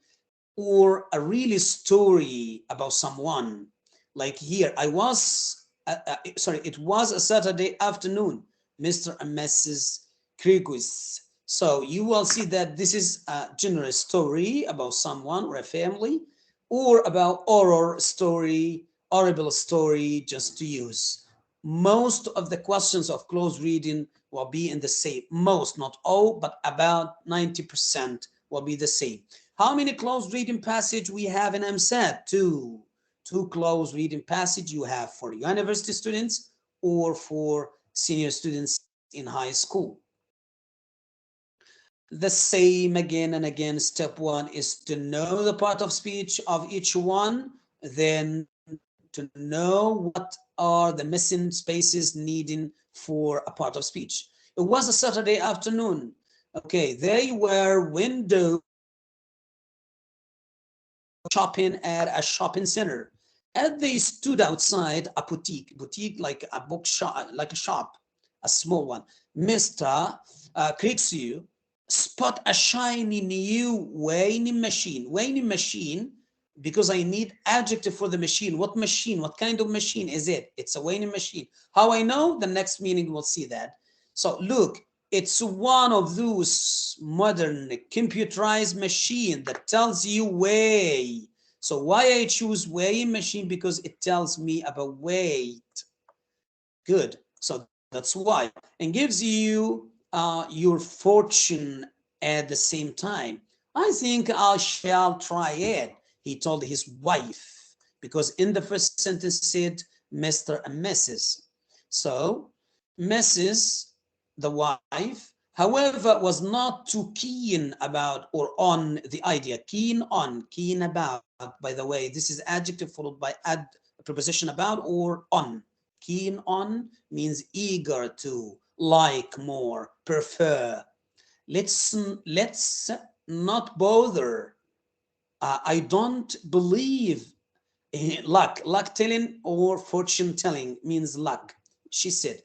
B: or a real story about someone. Like here, it was a Saturday afternoon, Mr. and Mrs. Kriguis. So you will see that this is a general story about someone or a family, or about horror story, horrible story, just to use. Most of the questions of close reading will be in the same, most, not all, but about 90% will be the same. How many close reading passage we have in MSAT? Two close reading passage you have for university students or for senior students in high school. The same again and again. Step one is to know the part of speech of each one, then to know what are the missing spaces needing for a part of speech. It was a Saturday afternoon. Okay, they were window shopping at a shopping center. As they stood outside a boutique like a bookshop, like a shop, a small one, Mr. Krixu spot a shiny new weighing machine, because I need adjective for the machine. What machine? What kind of machine is it? It's a weighing machine. How I know? The next meaning we'll see that. So look, it's one of those modern computerized machine that tells you weigh. So why I choose weighing machine? Because it tells me about weight. Good. So that's why. And gives you your fortune at the same time. I think I shall try it, he told his wife, because in the first sentence said Mr. and Mrs. So Mrs., the wife, however, was not too keen about or on the idea. Keen on, keen about. By the way, this is adjective followed by add a preposition about or on. Keen on means eager to, like more, prefer. Let's not bother. I don't believe in luck. Luck telling or fortune telling means luck, she said.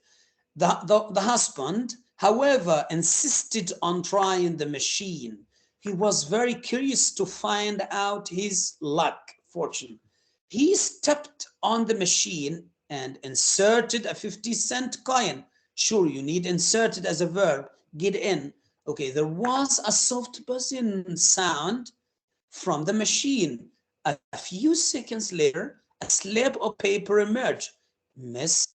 B: The husband, however, insisted on trying the machine. He was very curious to find out his luck, fortune. He stepped on the machine and inserted a 50-cent coin. Sure, you need inserted as a verb, get in. Okay, there was a soft buzzing sound from the machine. A few seconds later, a slip of paper emerged. Miss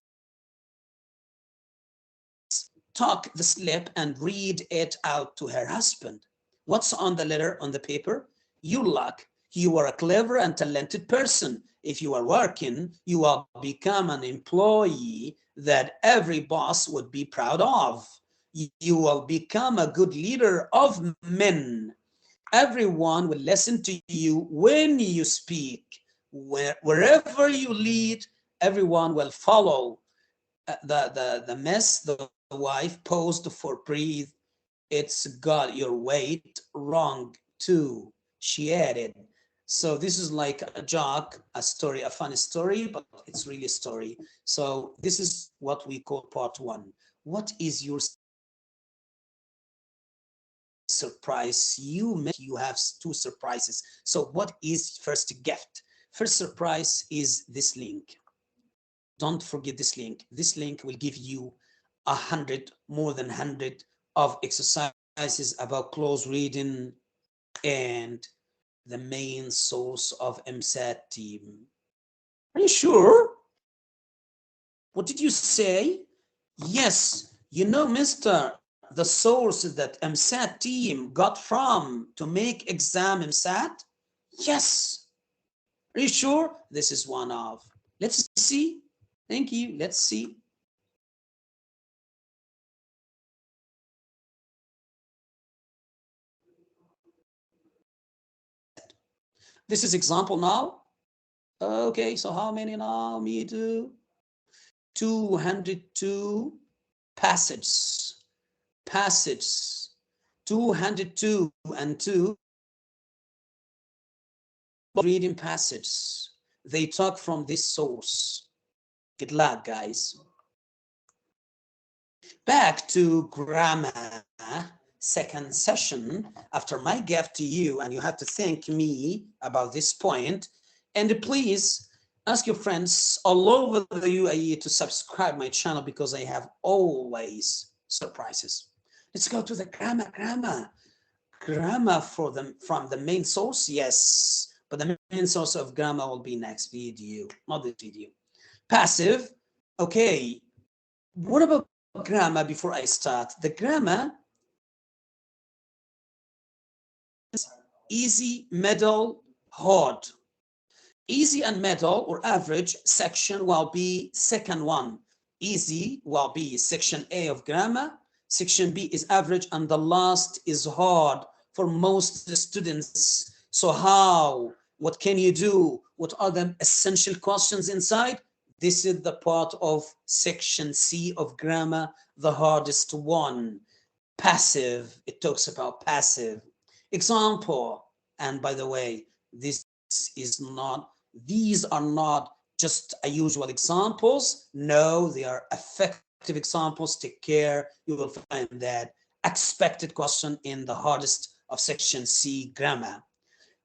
B: took the slip and read it out to her husband. What's on the letter on the paper? You luck. You are a clever and talented person. If you are working, you will become an employee that every boss would be proud of. You will become a good leader of men. Everyone will listen to you when you speak. Wherever you lead, everyone will follow. The wife paused for breath. It's got your weight wrong too, she added. So this is like a joke, a story, a funny story, but it's really a story. So this is what we call part one. What is your surprise? You have two surprises. So what is first gift? First surprise is this link. Don't forget this link. This link will give you more than 100 of exercises about close reading and the main source of MSAT team. Are you sure? What did you say? Yes, you know, Mr. The source that MSAT team got from to make exam MSAT? Yes. Are you sure? This is one of. Let's see. Thank you. Let's see. This is example now. Okay, so how many now? Me too. 202 passages. 202 and 2 reading passages. They talk from this source. Good luck, guys. Back to grammar, second session. After my gift to you, and you have to thank me about this point. And please ask your friends all over the UAE to subscribe my channel because I have always surprises. Let's go to the grammar. Grammar for them from the main source, yes. But the main source of grammar will be next video, not this video. Passive, okay. What about grammar before I start? The grammar is easy, middle, hard. Easy and middle or average section will be second one. Easy will be section A of grammar. Section B is average, and the last is hard for most students. So how? What can you do? What are the essential questions inside? This is the part of section C of grammar, the hardest one. Passive, it talks about passive. Example, and by the way, these are not just a usual examples. No, they are effective examples. Take care, you will find that expected question in the hardest of section C grammar.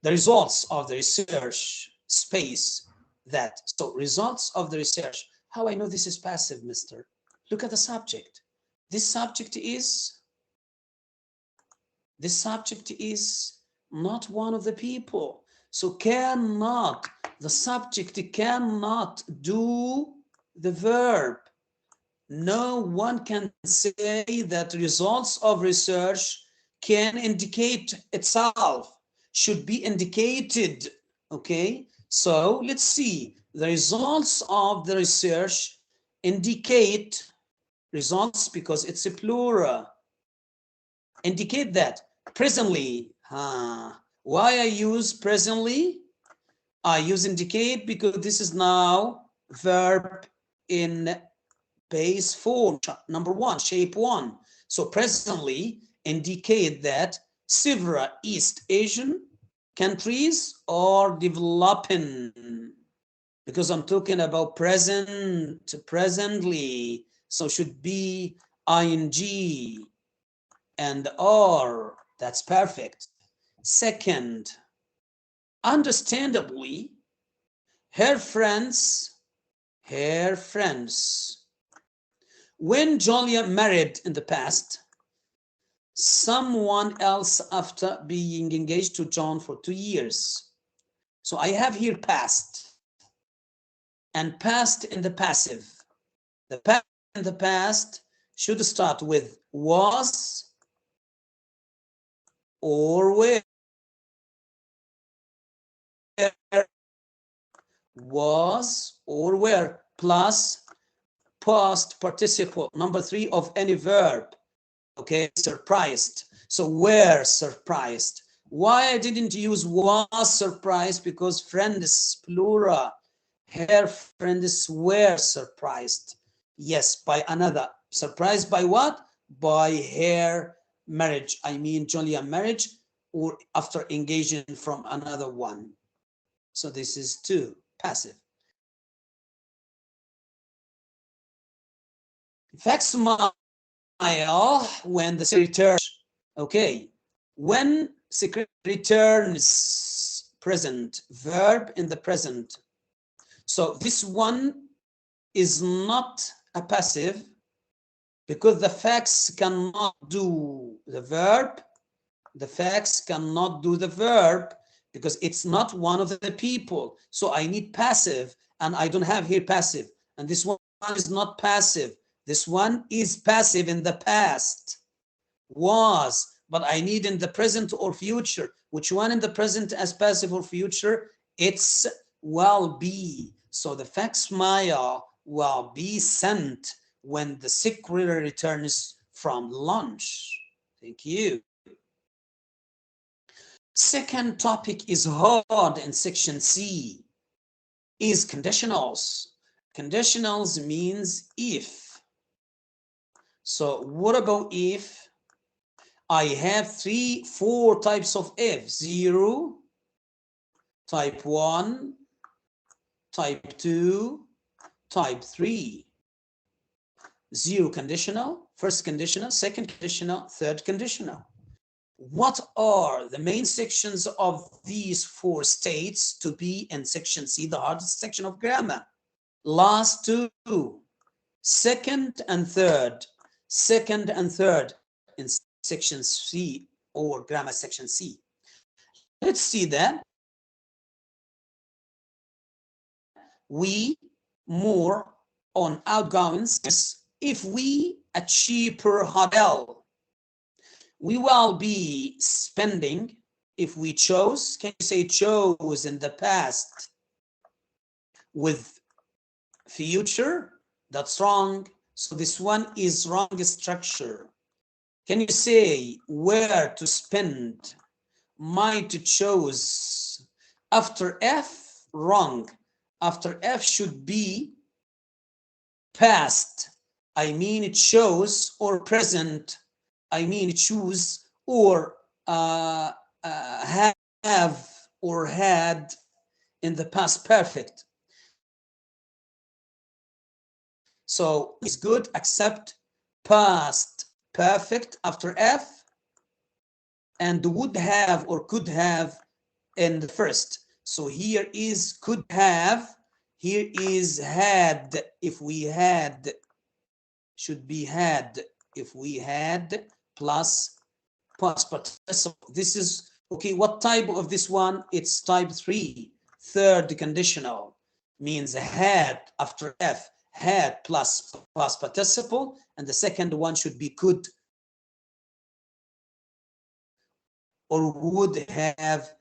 B: The results of the research space that, so results of the research. How I know this is passive, mister? Look at the subject. This subject is not one of the people. So the subject cannot do the verb. No one can say that results of research can indicate itself, should be indicated, okay? So let's see, the results of the research indicate results because it's a plural. Indicate that presently. Why I use presently? I use indicate because this is now verb in base form, number one, shape one. So presently indicate that several East Asian countries are developing, because I'm talking about presently. So should be ing and are. That's perfect. Second, understandably, her friends her friends. When Julia married in the past someone else after being engaged to John for 2 years. So I have here past and past in the passive. The past in the past should start with was or where. Was or were plus past participle, number 3 of any verb. Okay, surprised. So were surprised. Why I didn't use was surprised? Because friends plural. Her friends were surprised. Yes, by another. Surprised by what? By her marriage. I mean Julia marriage, or after engaging from another one. So this is 2, passive. Facts smile when the returns. Okay, when returns present, verb in the present. So this one is not a passive because the facts cannot do the verb. The facts cannot do the verb because it's not one of the people. So I need passive, and I don't have here passive. And this one is not passive. This one is passive in the past. Was, but I need in the present or future. Which one in the present as passive or future? It's will be. So the fax mail will be sent when the secretary returns from lunch. Thank you. Second topic is hard in section C, is conditionals. Conditionals means if. So what about if? I have 4 types of if. 0, type 1, type 2, type 3. 0 conditional, first conditional, second conditional, third conditional. What are the main sections of these 4 states to be in section C, the hardest section of grammar? Last 2, second and third in section C or grammar section C. Let's see that. We more on outgoings. If we a cheaper hotel, we will be spending. If we chose, can you say chose in the past with future? That's wrong. So this one is wrong structure. Can you say where to spend? Might chose after F? Wrong. After F should be past. I mean chose, or present. I mean choose, or have or had in the past perfect. So it's good, except past perfect after F, and would have or could have in the first. So here is could have, here is had. If we had, should be had. If we had plus past participle. This is okay. What type of this one? It's type 3, third conditional, means had after F, had plus past participle, and the second one should be could or would have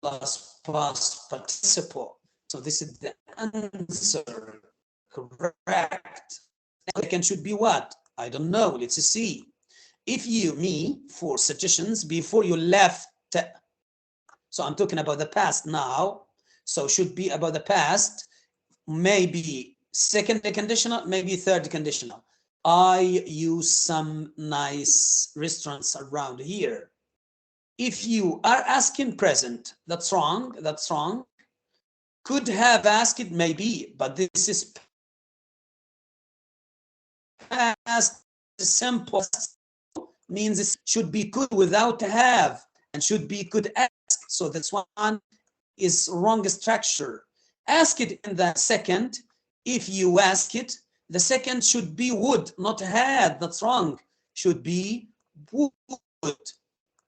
B: plus past participle. So this is the answer. Correct. Second should be what? I don't know. Let's see. If you, me, for suggestions before you left. So I'm talking about the past now. So should be about the past. Maybe second conditional, maybe third conditional. I use some nice restaurants around here. If you are asking present, that's wrong. That's wrong. Could have asked it, maybe, but this is past simple. Means it should be could without have, and should be could ask. So this one is wrong structure. Ask it in the second if you ask it, the second should be would, not had. That's wrong. Should be would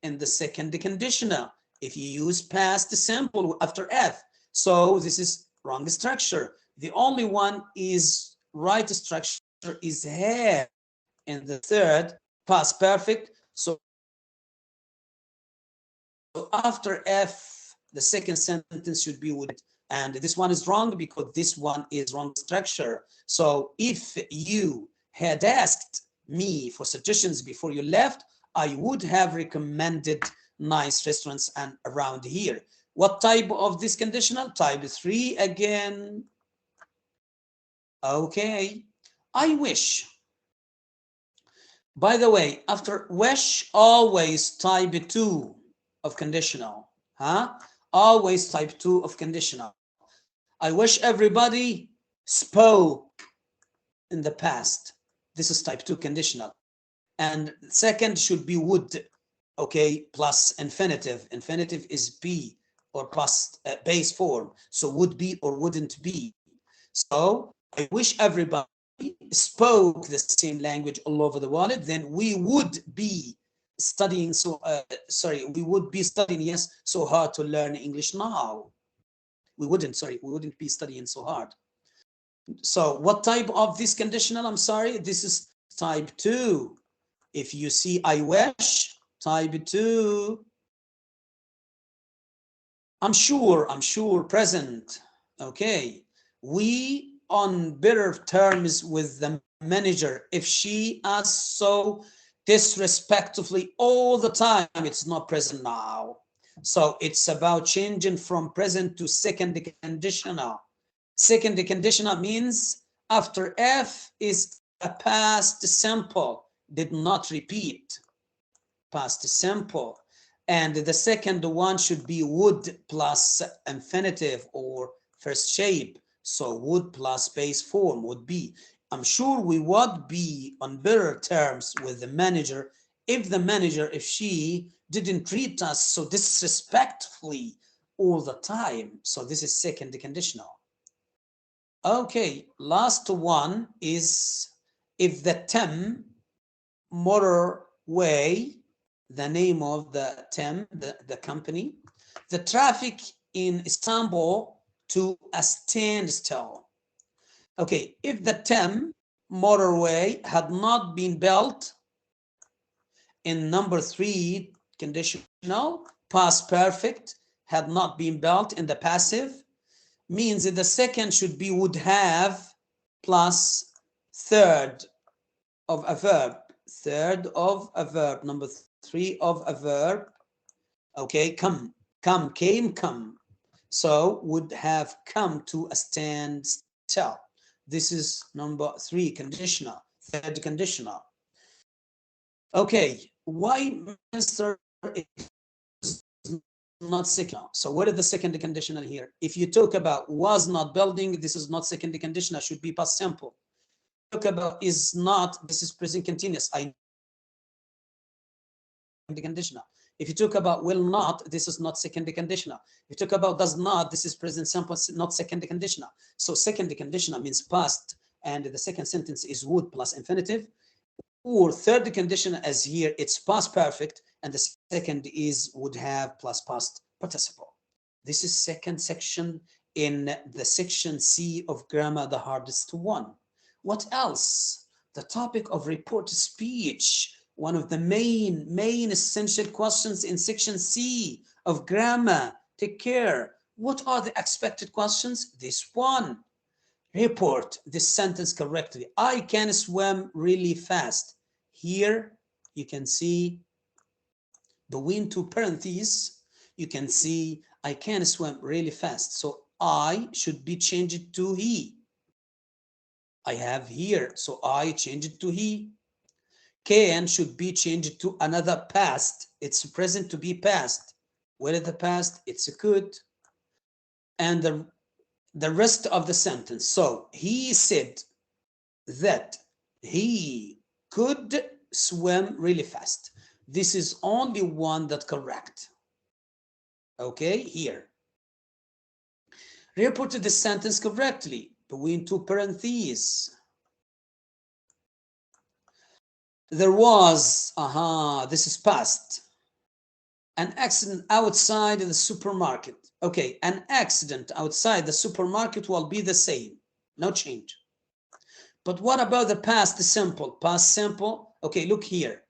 B: in the second conditional. If you use past simple after F. So this is wrong structure. The only one is right structure is have in the third past perfect. So after F, the second sentence should be would. And this one is wrong because this one is wrong structure. So if you had asked me for suggestions before you left, I would have recommended nice restaurants and around here. What type of this conditional? Type 3 again. Okay. I wish. By the way, after wish, always type 2 of conditional. Huh? Always type 2 of conditional. I wish everybody spoke in the past. This is type 2 conditional. And second should be would. Okay, plus infinitive. Infinitive is be or past base form. So would be or wouldn't be. So I wish everybody spoke the same language all over the world. Then we would be studying we would be studying, yes, so hard to learn English now. We wouldn't be studying so hard. So what type of this conditional? I'm sorry, this is type 2. If you see I wish, type 2. I'm sure, present. Okay. We on better terms with the manager. If she asks so disrespectfully all the time, it's not present now. So it's about changing from present to second conditional. Second conditional means after F is a past simple, did not repeat, past simple. And the second one should be would plus infinitive or first shape. So would plus base form would be. I'm sure we would be on better terms with the manager if she didn't treat us so disrespectfully all the time. So this is second conditional. Okay, last one is if the TEM motorway, the name of the TEM, the company, the traffic in Istanbul to a standstill. Okay, if the TEM motorway had not been built in number 3 conditional, past perfect, had not been built in the passive, means that the second should be would have plus third of a verb. Third of a verb, number 3 of a verb. Okay, come. So would have come to a standstill. This is number 3 conditional, third conditional. Okay, why Mr. is not second? So what is the second conditional here? If you talk about was not building, this is not second conditional, should be past simple. Talk about is not, this is present continuous. Conditional. If you talk about will not, this is not second conditional. If you talk about does not, this is present simple, not second conditional. So second conditional means past, and the second sentence is would plus infinitive. Or third conditional, as here it's past perfect, and the second is would have plus past participle. This is second section in the section C of grammar, the hardest one. What else? The topic of report speech, one of the main essential questions in section C of grammar. Take care. What are the expected questions? This one. Report this sentence correctly. I can swim really fast. Here you can see between 2 parentheses, you can see I can swim really fast. So I should be changed to he. I have here, so I change it to he. Can should be changed to another past. It's present to be past. What is the past? It's a could. And the rest of the sentence. So he said that he could swim really fast. This is only one that correct. Okay, here. Reported the sentence correctly. between two parentheses. There was, this is past, an accident outside the supermarket. Okay, an accident outside the supermarket will be the same, no change. But what about the past simple? Past simple, okay, look here.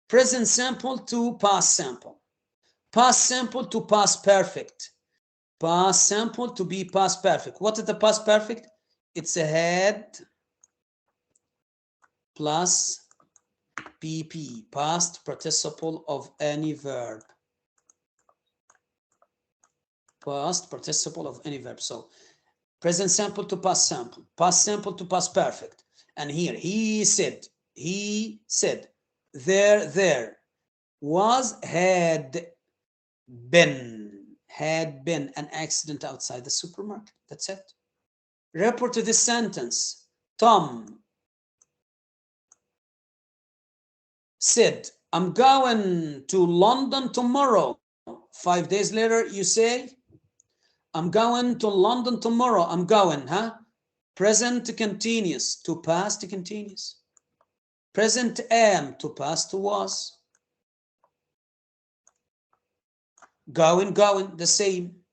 B: Present simple to past simple. Past simple to past perfect. Past simple to be past perfect. What is the past perfect? It's a had plus PP, past participle of any verb. Past participle of any verb. So present simple to past simple to past perfect. And here he said, there was, had been an accident outside the supermarket. That's it. Report to this sentence. Tom said, I'm going to London tomorrow. 5 days later, you say, I'm going to London tomorrow. I'm going, Present continuous to past continuous. Present am to past was. Going, the same.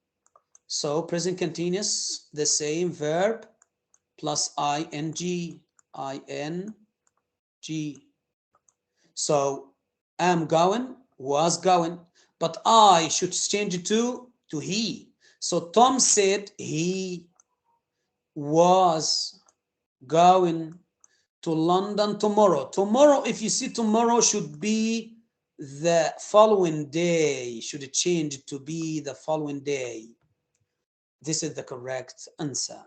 B: So present continuous, the same verb plus ing. So am going, was going, but I should change it to he. So Tom said he was going to London tomorrow. Tomorrow, if you see tomorrow, should be the following day. Should change to be the following day. This is the correct answer.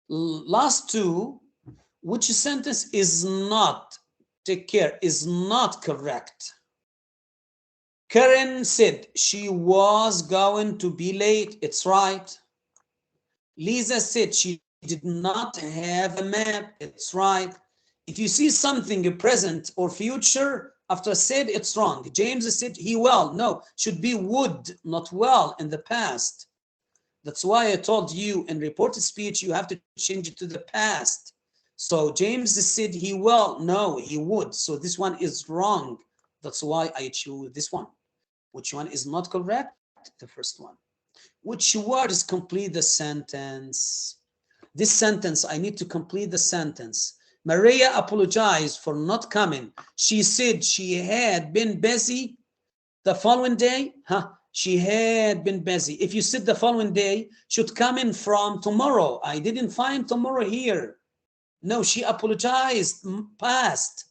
B: Last two, which sentence is not, take care, is not correct? Karen said she was going to be late. It's right. Lisa said she did not have a map. It's right. If you see something present or future after said, it's wrong. James said he will. No, should be would, not well in the past. That's why I told you in reported speech, you have to change it to the past. So James said he will. No, he would. So this one is wrong. That's why I choose this one. Which one is not correct? The first one. Which words complete the sentence? This sentence, I need to complete the sentence. Maria apologized for not coming. She said she had been busy the following day. She had been busy. If you said the following day, should come in from tomorrow. I didn't find tomorrow here. No, she apologized past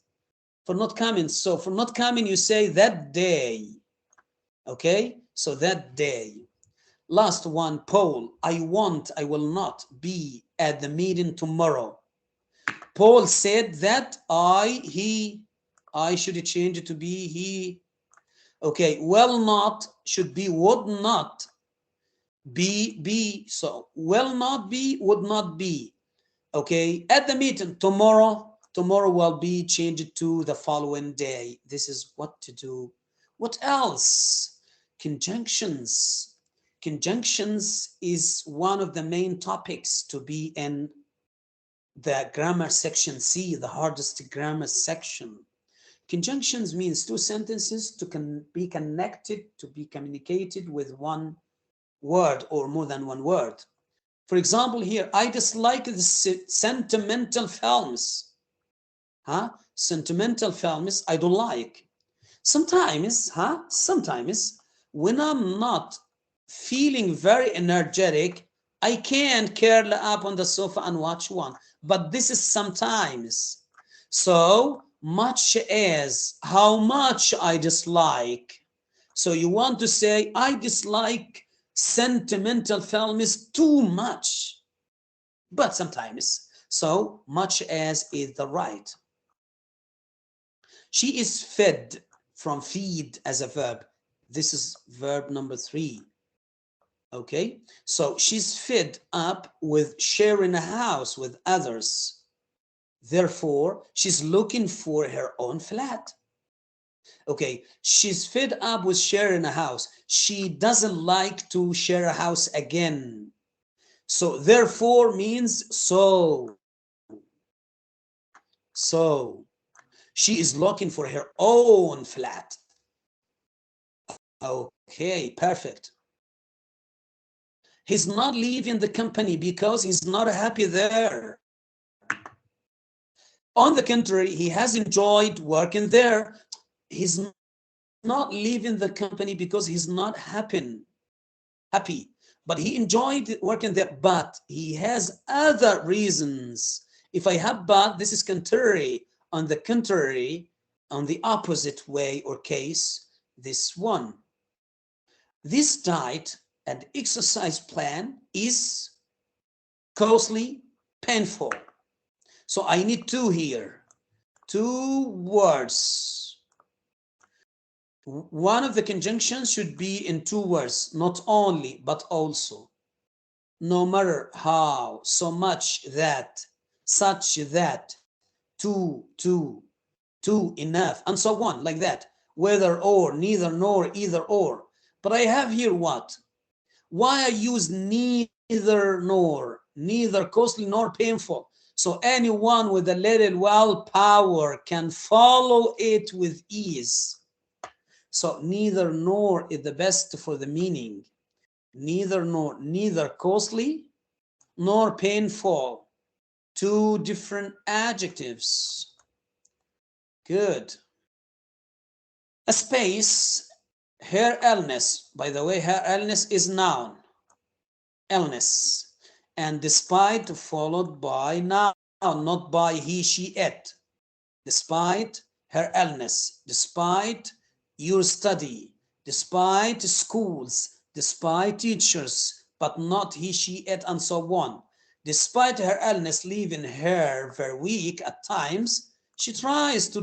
B: for not coming. So for not coming, you say that day. Okay, so that day. Last one, Paul. I will not be at the meeting tomorrow. Paul said that I should change it to be he. Okay, will not should be would not be. So will not be, would not be. Okay, at the meeting tomorrow will be changed to the following day. This is what to do. What else? Conjunctions. Conjunctions is one of the main topics to be in the grammar section C, the hardest grammar section. Conjunctions means two sentences to be connected, to be communicated with one word or more than one word. For example, here, I dislike the sentimental films. Sentimental films, I don't like. Sometimes when I'm not feeling very energetic, I can curl up on the sofa and watch one. But this is sometimes. So much as how much I dislike. So you want to say, I dislike sentimental films too much. But sometimes. So much as is the right. She is fed, from feed as a verb. This is verb number 3. Okay, so she's fed up with sharing a house with others. Therefore, she's looking for her own flat. Okay, she's fed up with sharing a house. She doesn't like to share a house again. So therefore means so. So she is looking for her own flat. Okay, perfect. He's not leaving the company because he's not happy there. On the contrary, he has enjoyed working there. He's not leaving the company because he's not happy, but he enjoyed working there, but he has other reasons. If I have but, this is contrary. On the contrary, on the opposite way or case, this one. This diet and exercise plan is costly, painful. So I need two here, two words. One of the conjunctions should be in two words, not only, but also. No matter how, so much that, such that, to, enough, and so on, like that. Whether or, neither nor, either or. But I have here what? Why I use neither nor, neither costly nor painful. So anyone with a little willpower can follow it with ease. So neither nor is the best for the meaning. Neither nor, neither costly nor painful. Two different adjectives. Good. A space, her illness. By the way, her illness is noun. Illness. And despite followed by noun, not by he, she, it. Despite her illness, despite your study, despite schools, despite teachers, but not he, she, it, and so on. Despite her illness leaving her very weak at times, she tries to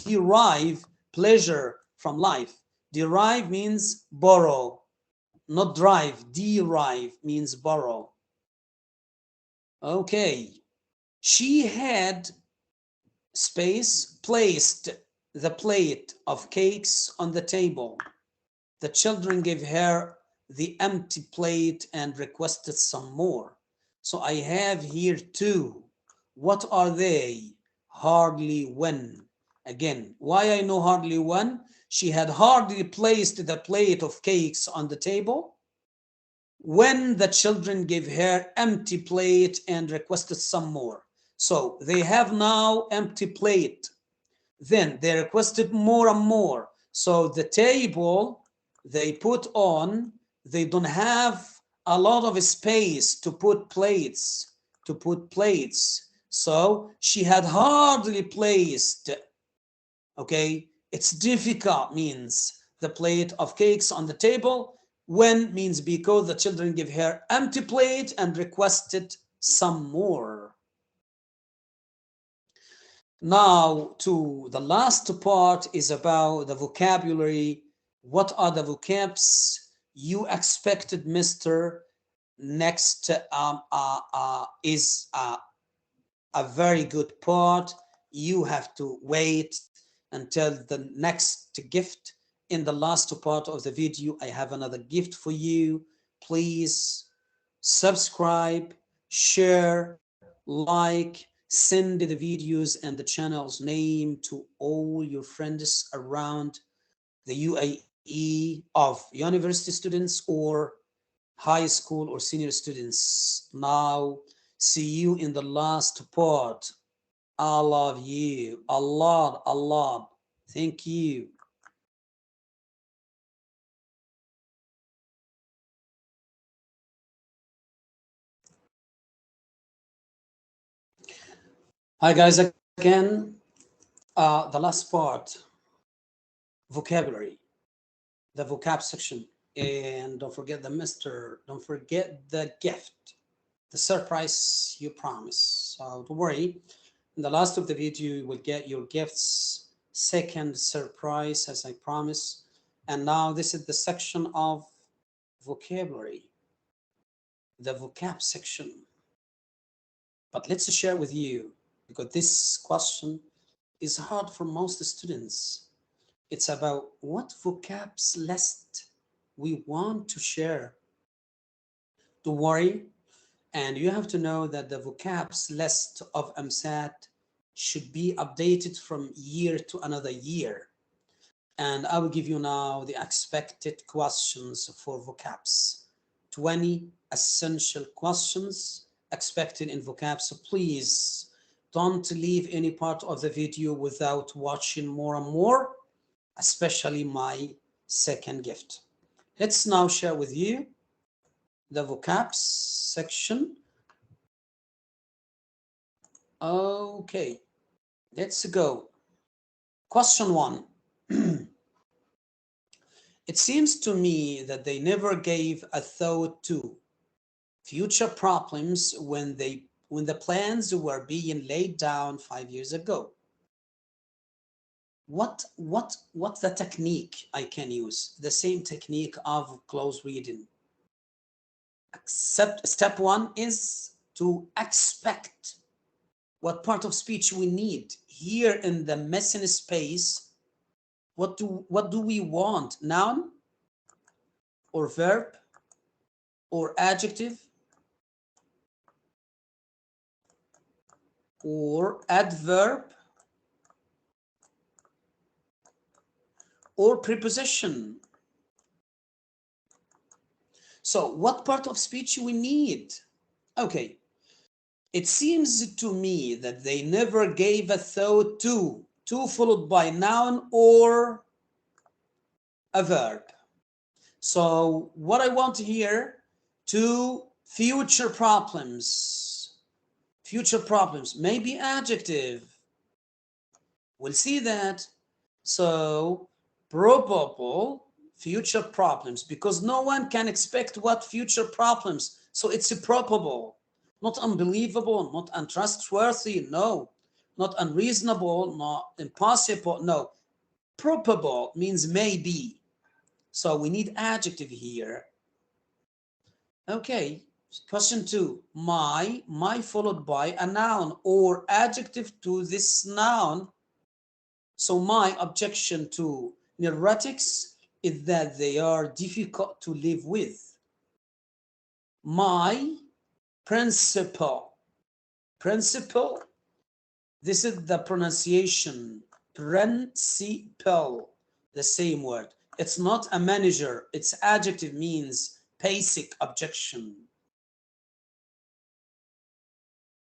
B: derive pleasure from life. Derive means borrow, not drive. Derive means borrow. Okay. She had space placed the plate of cakes on the table. The children gave her the empty plate and requested some more. So I have here two. What are they? Hardly when. Again, why I know hardly when? She had hardly placed the plate of cakes on the table when the children gave her empty plate and requested some more. So they have now empty plate. Then they requested more and more. So the table they put on, they don't have a lot of space to put plates, So she had hardly placed, okay? It's difficult means the plate of cakes on the table. When means because the children give her empty plate and requested some more. Now to the last part is about the vocabulary. What are the vocabs you expected, Mr.? Next is a very good part. You have to wait until the next gift. In the last part of the video, I have another gift for you. Please subscribe, share, like, send the videos and the channel's name to all your friends around the UAE of university students or high school or senior students. Now, see you in the last part. I love you a lot, a lot. Thank you. Hi guys, again, the last part, vocabulary, the vocab section. And don't forget don't forget the gift, the surprise you promise. So don't worry, in the last of the video, you will get your gifts, second surprise as I promise. And now this is the section of vocabulary, the vocab section. But let's share with you, because this question is hard for most students. It's about what vocabs list we want to share. Don't worry, And you have to know that the vocabs list of امسات should be updated from year to another year. And I will give you now the expected questions for vocabs. 20 essential questions expected in vocabs. So please don't leave any part of the video without watching more and more, especially my second gift. Let's now share with you the vocabs section. Okay, let's go. Question 1. It seems to me that they never gave a thought to future problems when the plans were being laid down 5 years ago. What the technique I can use? The same technique of close reading. Except step 1 is to expect what part of speech we need. Here in the missing space, what do we want? Noun or verb or adjective or adverb or preposition. So what part of speech we need? Okay, it seems to me that they never gave a thought to followed by noun or a verb. So what I want here, to future problems, maybe adjective. We'll see that. So probable future problems, because no one can expect what future problems. So it's probable, not unbelievable, not untrustworthy, no, not unreasonable, not impossible, no. Probable means maybe. So we need adjective here. Okay, question 2. My followed by a noun or adjective to this noun. So my objection to neurotics is that they are difficult to live with. My principle, this is the pronunciation, principle, the same word. It's not a manager, its adjective means basic objection.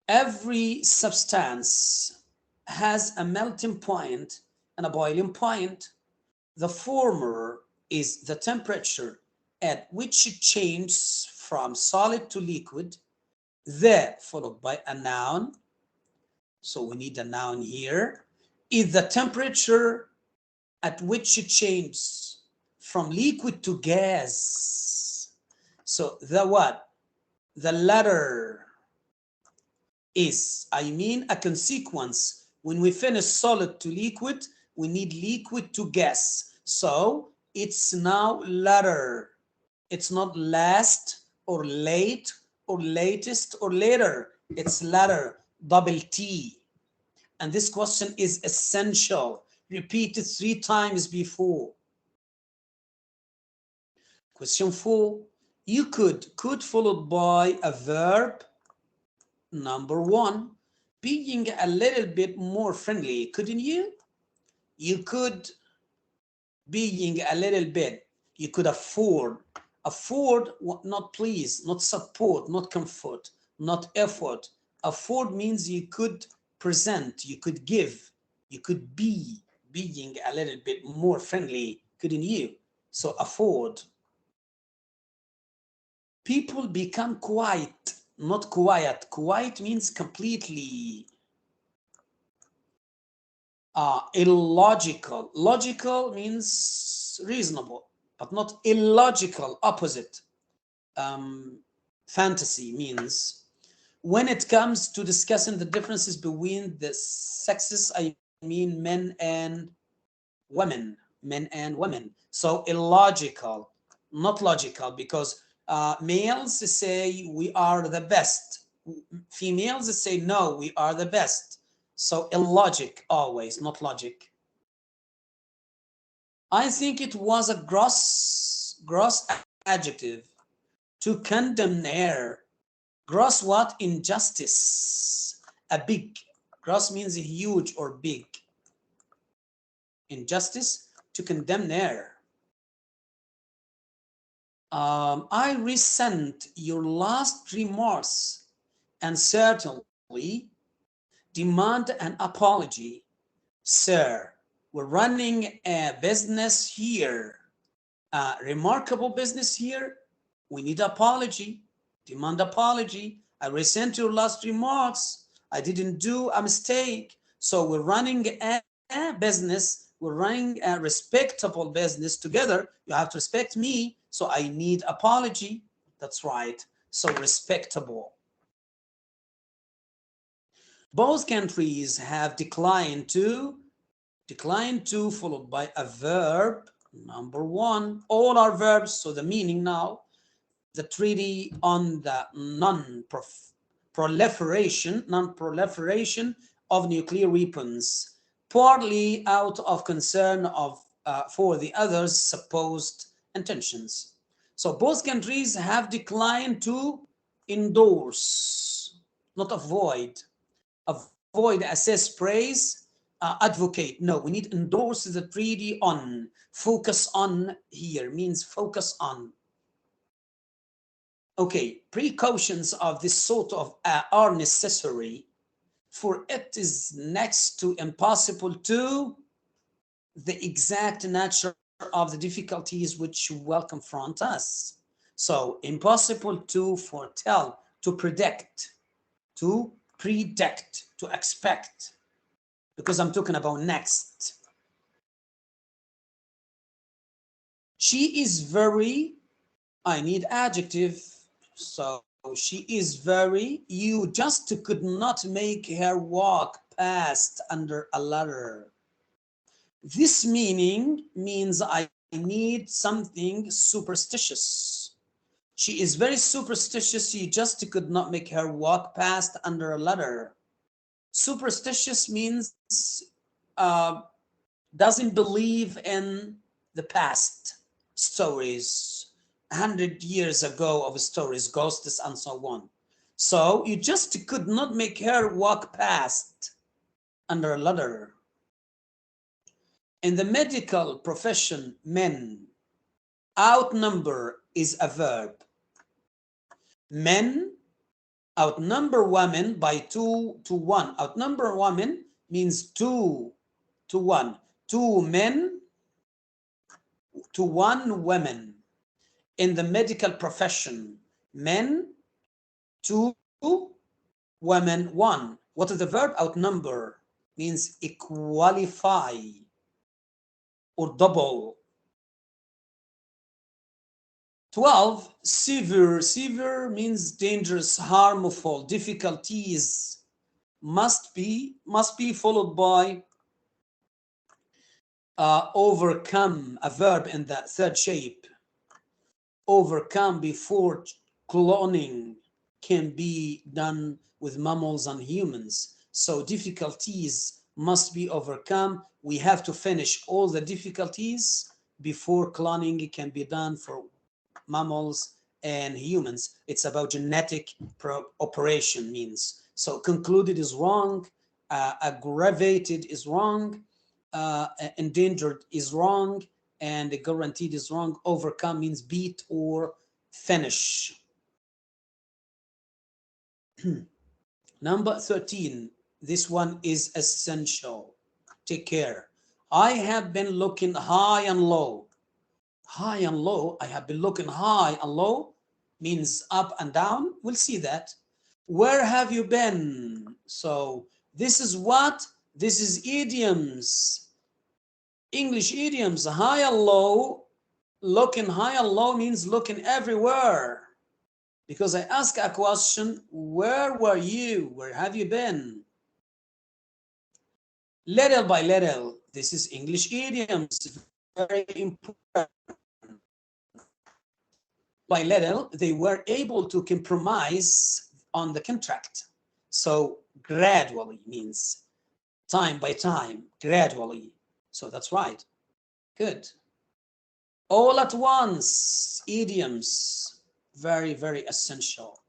B: Every substance has a melting point and a boiling point. The former is the temperature at which it changes from solid to liquid. The followed by a noun, so we need a noun here, is the temperature at which it changes from liquid to gas. So the what? The latter is, I mean, a consequence. When we finish solid to liquid, we need liquid to gas. So it's now latter. It's not last or late or latest or later. It's latter, double T. And this question is essential. Repeated 3 times before. Question 4. You could followed by a verb. Number 1, being a little bit more friendly, couldn't you? You could, being a little bit, you could afford, not please, not support, not comfort, not effort. Afford means you could present, you could give, you could be, being a little bit more friendly, couldn't you? So afford. People become quiet, not quiet. Quiet means completely illogical. Logical means reasonable, but not illogical, opposite. Fantasy means when it comes to discussing the differences between the sexes, I mean men and women. So illogical, not logical, because males say we are the best. Females say no, we are the best. So illogic always, not logic. I think it was a gross adjective to condemn air Gross what? Injustice. A big. Gross means huge or big. Injustice, to condemn error. I resent your last remarks and certainly demand an apology. Sir, we're running a business here, a remarkable business here. We need apology, demand apology. I resent your last remarks. I didn't do a mistake. So we're running a business. We're running a respectable business together. You have to respect me. So I need apology. That's right. So respectable. Both countries have declined to followed by a verb. Number one, all are verbs. So the meaning now, the treaty on the non-proliferation of nuclear weapons, partly out of concern for the others' supposed intentions. So both countries have declined to endorse, not avoid. Avoid, assess, praise, advocate. No, we need endorse the treaty on. Focus on here means focus on. Okay, precautions of this sort of are necessary, for it is next to impossible to the exact nature of the difficulties which will confront us. So impossible to foretell, to predict, to expect, because I'm talking about next. She is very, I need adjective. So she is very, you just could not make her walk past under a ladder. This meaning means I need something superstitious. She is very superstitious, you just could not make her walk past under a ladder. Superstitious means doesn't believe in the past stories, 100 years ago of stories, ghosts and so on. So you just could not make her walk past under a ladder. In the medical profession, men, outnumber is a verb. Men outnumber women by 2 to 1. Outnumber women means 2 to 1. 2 men to 1 woman. In the medical profession, men 2, women 1. What is the verb? Outnumber means equalify or double. 12, severe. Severe means dangerous, harmful, difficulties. Must be followed by overcome, a verb in the third shape. Overcome before cloning can be done with mammals and humans. So difficulties must be overcome. We have to finish all the difficulties before cloning can be done for mammals and humans. It's about genetic operation means. So concluded is wrong, aggravated is wrong, endangered is wrong, and guaranteed is wrong. Overcome means beat or finish. Number 13, this one is essential. Take care. I have been looking high and low. High and low, I have been looking high and low means up and down. We'll see that. Where have you been? So this is what? This is idioms. English idioms, high and low. Looking high and low means looking everywhere. Because I ask a question, where were you? Where have you been? Little by little, this is English idioms, very important. By little, they were able to compromise on the contract. So gradually means time by time, gradually. So that's right. Good. All at once, idioms, very, very essential.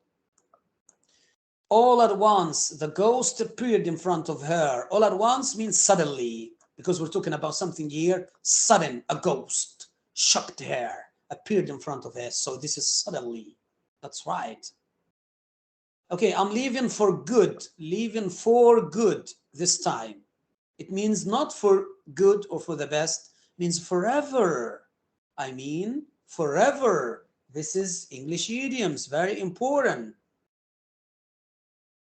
B: All at once, the ghost appeared in front of her. All at once means suddenly, because we're talking about something here. Sudden, a ghost shocked her, appeared in front of her. So this is suddenly. That's right. Okay, I'm leaving for good. Leaving for good this time. It means not for good or for the best. It means forever. I mean forever. This is English idioms, very important.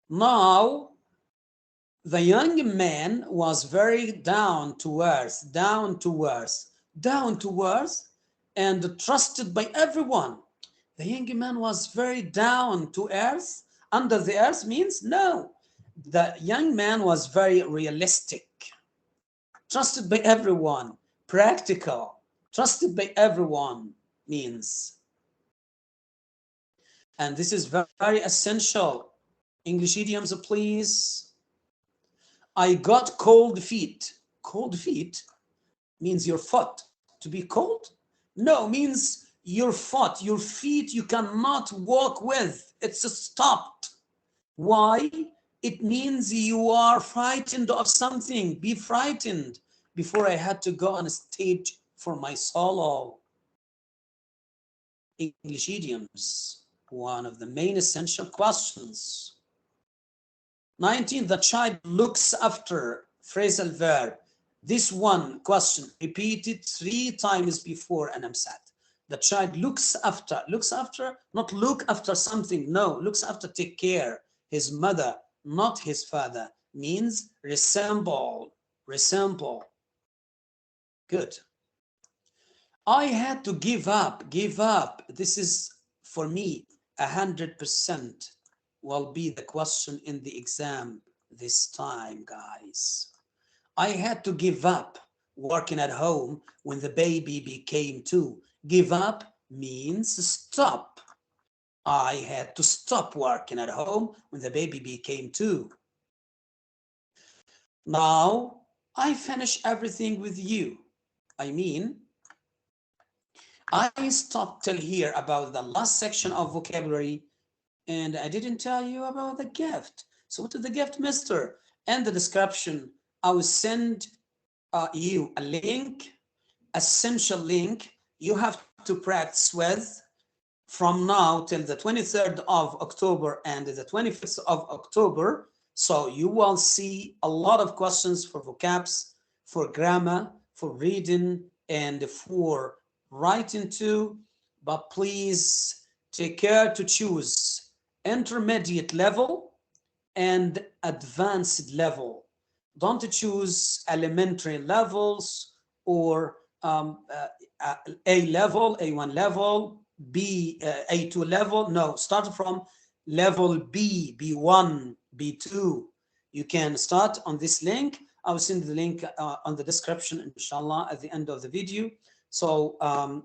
B: Now, the young man was very down to earth, and trusted by everyone. The young man was very down to earth. Under the earth means no. The young man was very realistic, trusted by everyone, practical, trusted by everyone means. And this is very essential. English idioms, please. I got cold feet. Cold feet means your foot. To be cold? No, means your foot, your feet you cannot walk with. It's stopped. Why? It means you are frightened of something. Be frightened. Before I had to go on stage for my solo. English idioms, one of the main essential questions. 19, the child looks after, phrasal verb. This one question repeated 3 times before an emsat. The child looks after, not look after something, no, looks after, take care. His mother, not his father, means resemble. Good. I had to give up. This is for me 100% will be the question in the exam this time, guys. I had to give up working at home when the baby became 2. Give up means stop. I had to stop working at home when the baby became 2. Now I finish everything with you. I mean, I stopped till here about the last section of vocabulary, and I didn't tell you about the gift. So what is the gift, mister? In the description, I will send you a link, essential link you have to practice with from now till the 23rd of October and the 25th of October. So you will see a lot of questions for vocabs, for grammar, for reading, and for writing too. But please take care to choose intermediate level and advanced level. Don't choose elementary levels or A level, A1 level, B, A2 level. No, start from level B, B1, B2. You can start on this link. I will send the link on the description, inshallah, at the end of the video. So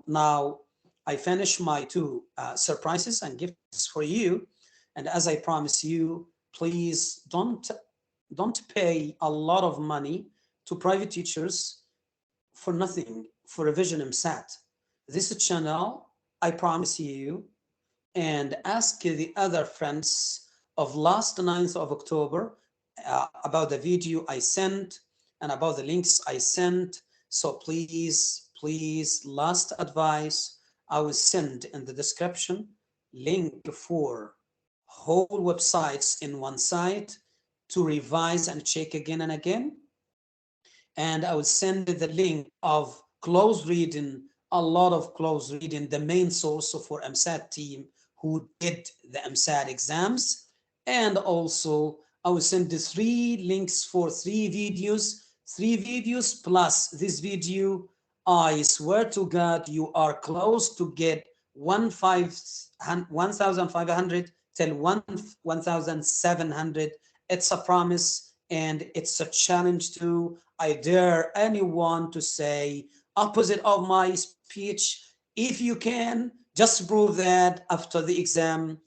B: now I finish my 2 surprises and gifts for you. And as I promise you, please don't pay a lot of money to private teachers for nothing, for revision MSAT. This channel, I promise you, and ask the other friends of last 9th of October about the video I sent and about the links I sent. So please, last advice, I will send in the description link for whole websites in one site to revise and check again and again. And I will send the link of close reading, a lot of close reading, the main source for MSAT team who did the MSAT exams. And also I will send the 3 links for 3 videos plus this video. I swear to God, you are close to get 1,500 till 1,700. It's a promise and it's a challenge too. I dare anyone to say opposite of my speech. If you can, just prove that after the exam